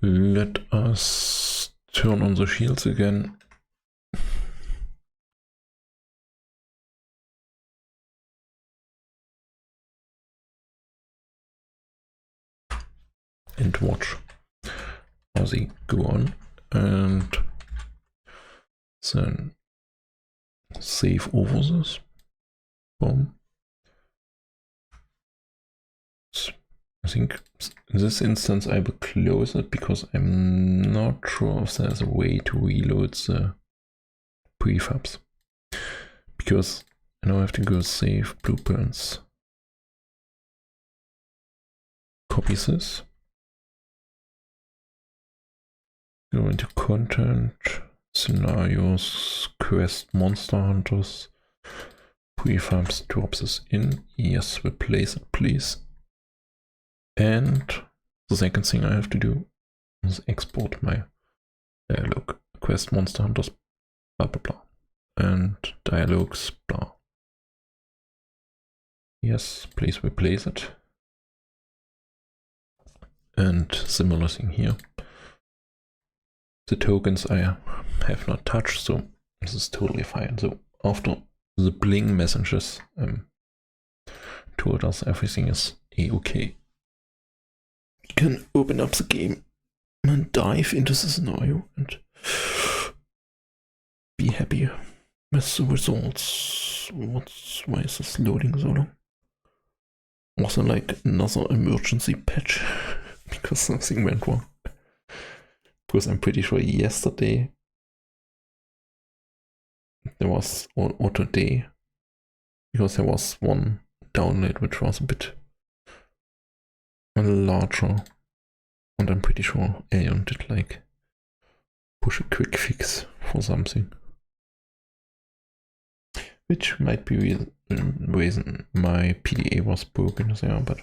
let us turn on the shields again. and watch how they go on, and then save over this. Boom. I think in this instance I will close it because I'm not sure if there's a way to reload the prefabs. Because I now have to go save blueprints. Copy this. Go into content, scenarios, quest, monster hunters, prefabs, drop this in. Yes, replace it, please. And the second thing I have to do is export my dialog. Quest, monster hunters, blah blah blah. And dialogues, blah. Yes, please replace it. And similar thing here. The tokens I have not touched, so this is totally fine. So after the bling messages told us everything is a-okay, we can open up the game and dive into the scenario and be happy with the results. Why is this loading so long? Was there like another emergency patch because something went wrong? Because I'm pretty sure yesterday there was, or today, because there was one download which was a bit larger, and I'm pretty sure Alien did like push a quick fix for something, which might be the reason my PDA was broken there, but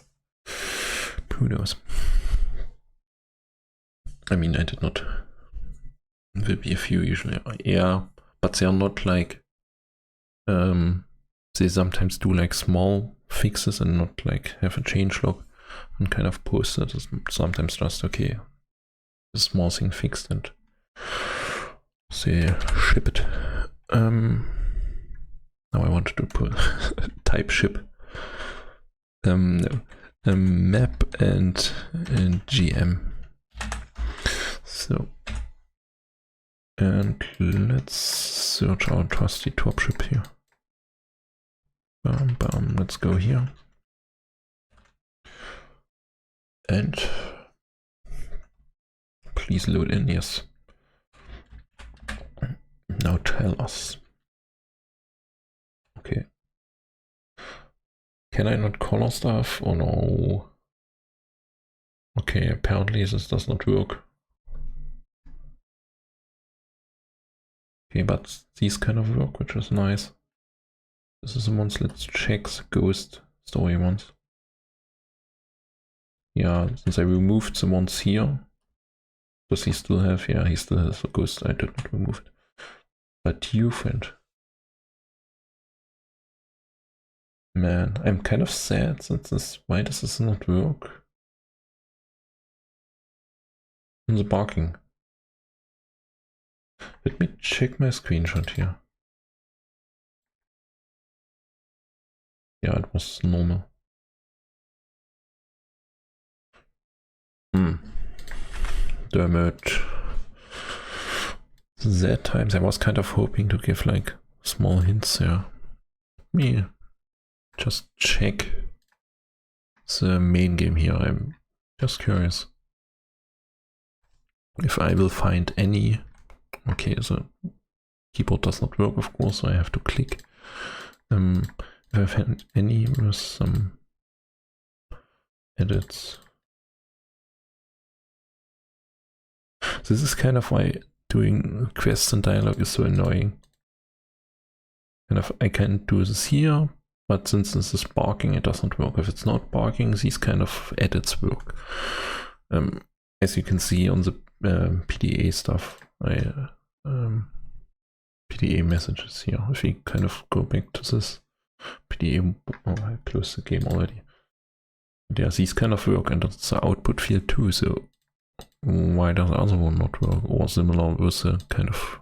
who knows. I mean, I did not. There will be a few usually. Yeah, but they are not like. They sometimes do like small fixes and not like have a changelog and kind of post it. It's sometimes just okay, a small thing fixed and they ship it. Now I wanted to put type ship. No, map and GM. So, and let's search our trusty top ship here. Bam, bam, let's go here. And please load in, yes. Now tell us. Okay. Can I not color stuff or no? Okay, apparently this does not work. Okay, but these kind of work, which is nice. This is the ones, let's check the ghost story ones. Yeah, since I removed the ones here, does he still have, yeah, he still has a ghost, I did not remove it. But you, friend. Man, I'm kind of sad since this, why does this not work? In the barking. Let me check my screenshot here. Yeah, it was normal. Damn it. That times I was kind of hoping to give like small hints there. Let me just check the main game here. I'm just curious if I will find any. Okay, the keyboard does not work, of course, so I have to click. If I find any with some edits. This is kind of why doing quests and dialogue is so annoying. Kind of, I can do this here, but since this is barking, it doesn't work. If it's not barking, these kind of edits work. As you can see on the PDA stuff, PDA messages here. If we kind of go back to this PDA, oh, I closed the game already. But yeah, these kind of work, and it's the output field too. So why does the other one not work? Or similar with the kind of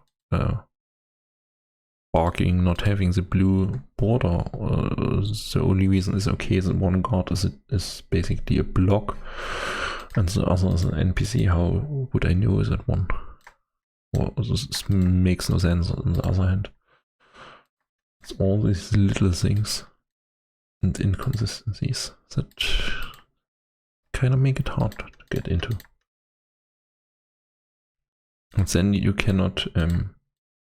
barking not having the blue border. The only reason is okay, the one guard is basically a block And the other is an NPC. How would I know that one? Well, this makes no sense on the other hand. It's all these little things and inconsistencies that kind of make it hard to get into. And then you cannot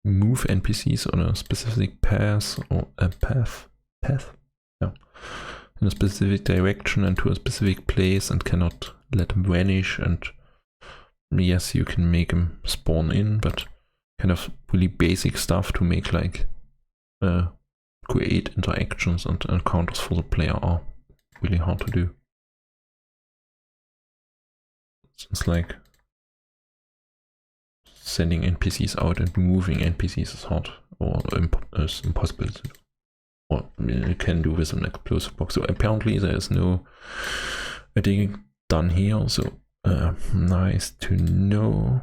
move NPCs on a specific path or a path, yeah, in a specific direction and to a specific place, and cannot let them vanish. And yes, you can make them spawn in, but kind of really basic stuff to make like create interactions and encounters for the player are really hard to do. It's like sending NPCs out and moving NPCs is hard or is impossible to do. Or you can do with an explosive box. So apparently there is no editing done here, so nice to know.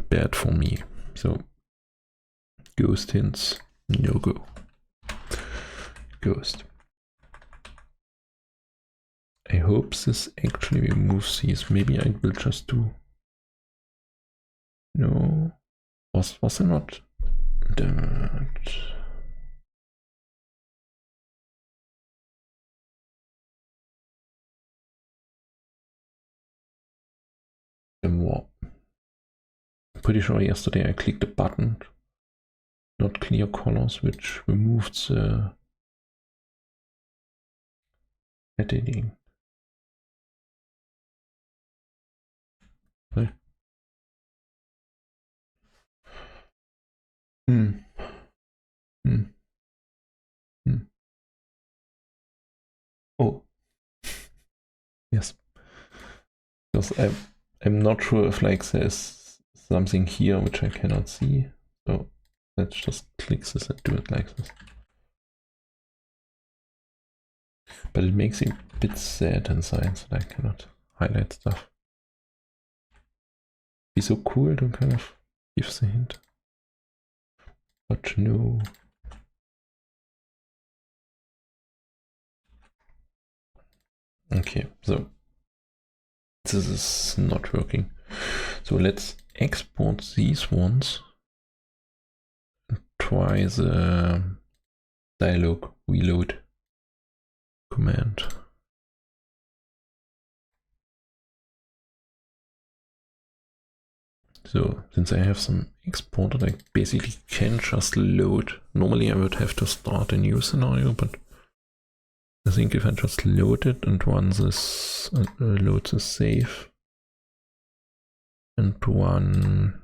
Bad for me. So ghost hints, no go. Ghost. I hope this actually removes these. Maybe I will just do. No, was there not that? More. Pretty sure yesterday I clicked a button, not clear colors, which removed the editing. Right. Oh, yes. Because I'm not sure if like there's something here which I cannot see. So let's just click this and do it like this. But it makes me a bit sad inside that I cannot highlight stuff. Be so cool to kind of give the hint. But no. Okay, so this is not working. So let's export these ones and try the dialog reload command. So since I have some exported, I basically can just load. Normally I would have to start a new scenario, but I think if I just load it and run this, load the save and run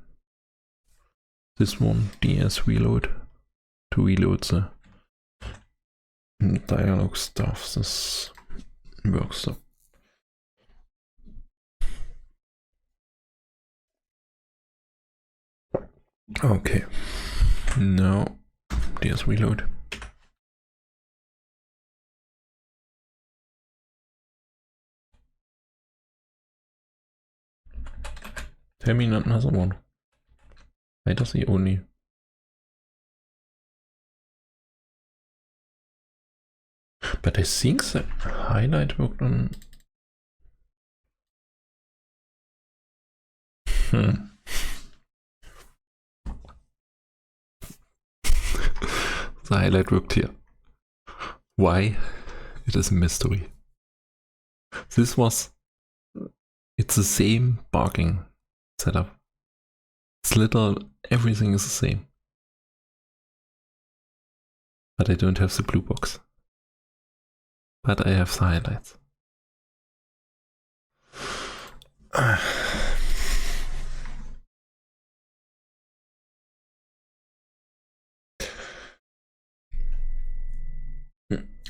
this one, ds reload, to reload the dialog stuff, this works. So okay, now ds reload. Tell me another one. Why does he only? But I think the highlight worked on. The highlight worked here. Why? It is a mystery. This was. It's the same barking setup. It's little, everything is the same. But I don't have the blue box. But I have the highlights.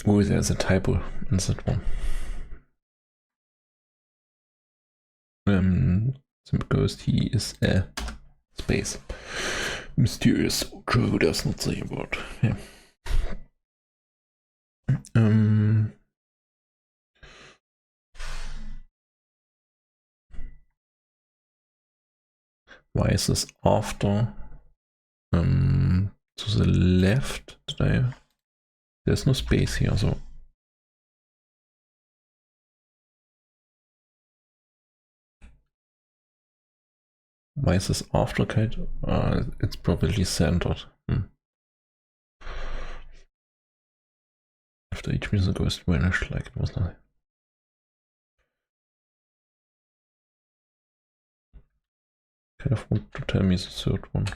Oh, there's a typo in that one. Because he is a space. Mysterious. True, does not say about. Yeah. Why is this after? To the left. There's no space here, so Why is this after kite? It's probably centered. After each music ghost vanished like it was nothing. Kind of want to tell me the third one.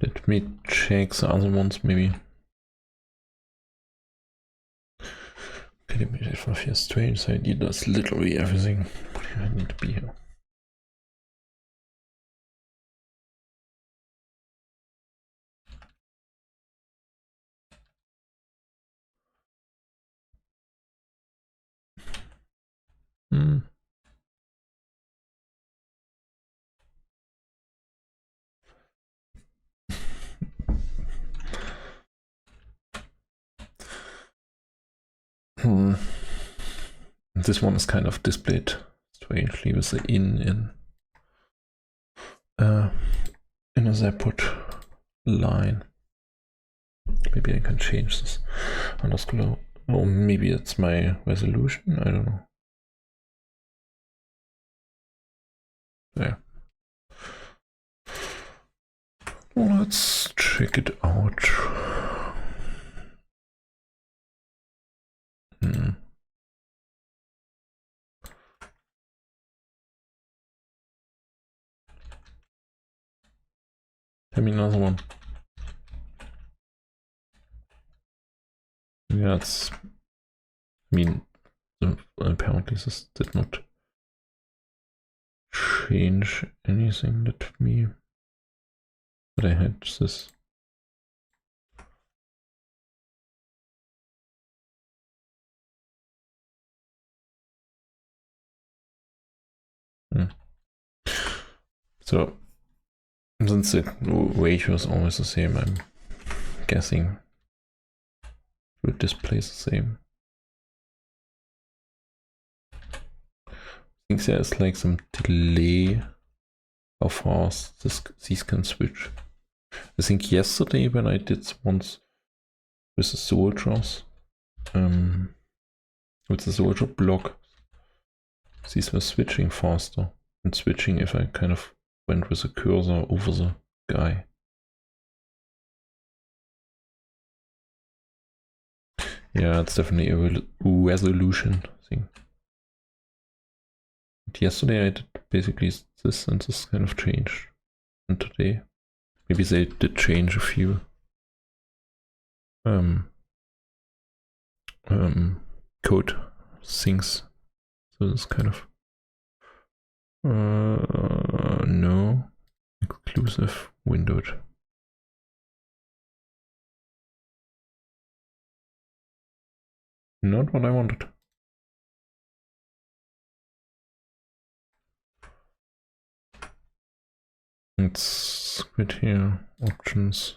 Let me check the other ones maybe. Okay, that for fear strange idea does literally everything. I need to be here. This one is kind of displayed strangely with the in a separate line. Maybe I can change this underscore. Or maybe it's my resolution. I don't know. There. Let's check it out. Tell me another one. Yeah, it's. I mean, apparently this did not change anything. Let me. But I had this. So, since the ratio is always the same, I'm guessing it will display the same. I think there's like some delay how fast these can switch. I think yesterday when I did once with the soldiers, with the soldier block, these were switching faster and switching if I kind of went with the cursor over the guy. Yeah, it's definitely a resolution thing. But yesterday I did basically this and this kind of changed. And today, maybe they did change a few code things. So this kind of no exclusive windowed. Not what I wanted. Let's quit here. Options.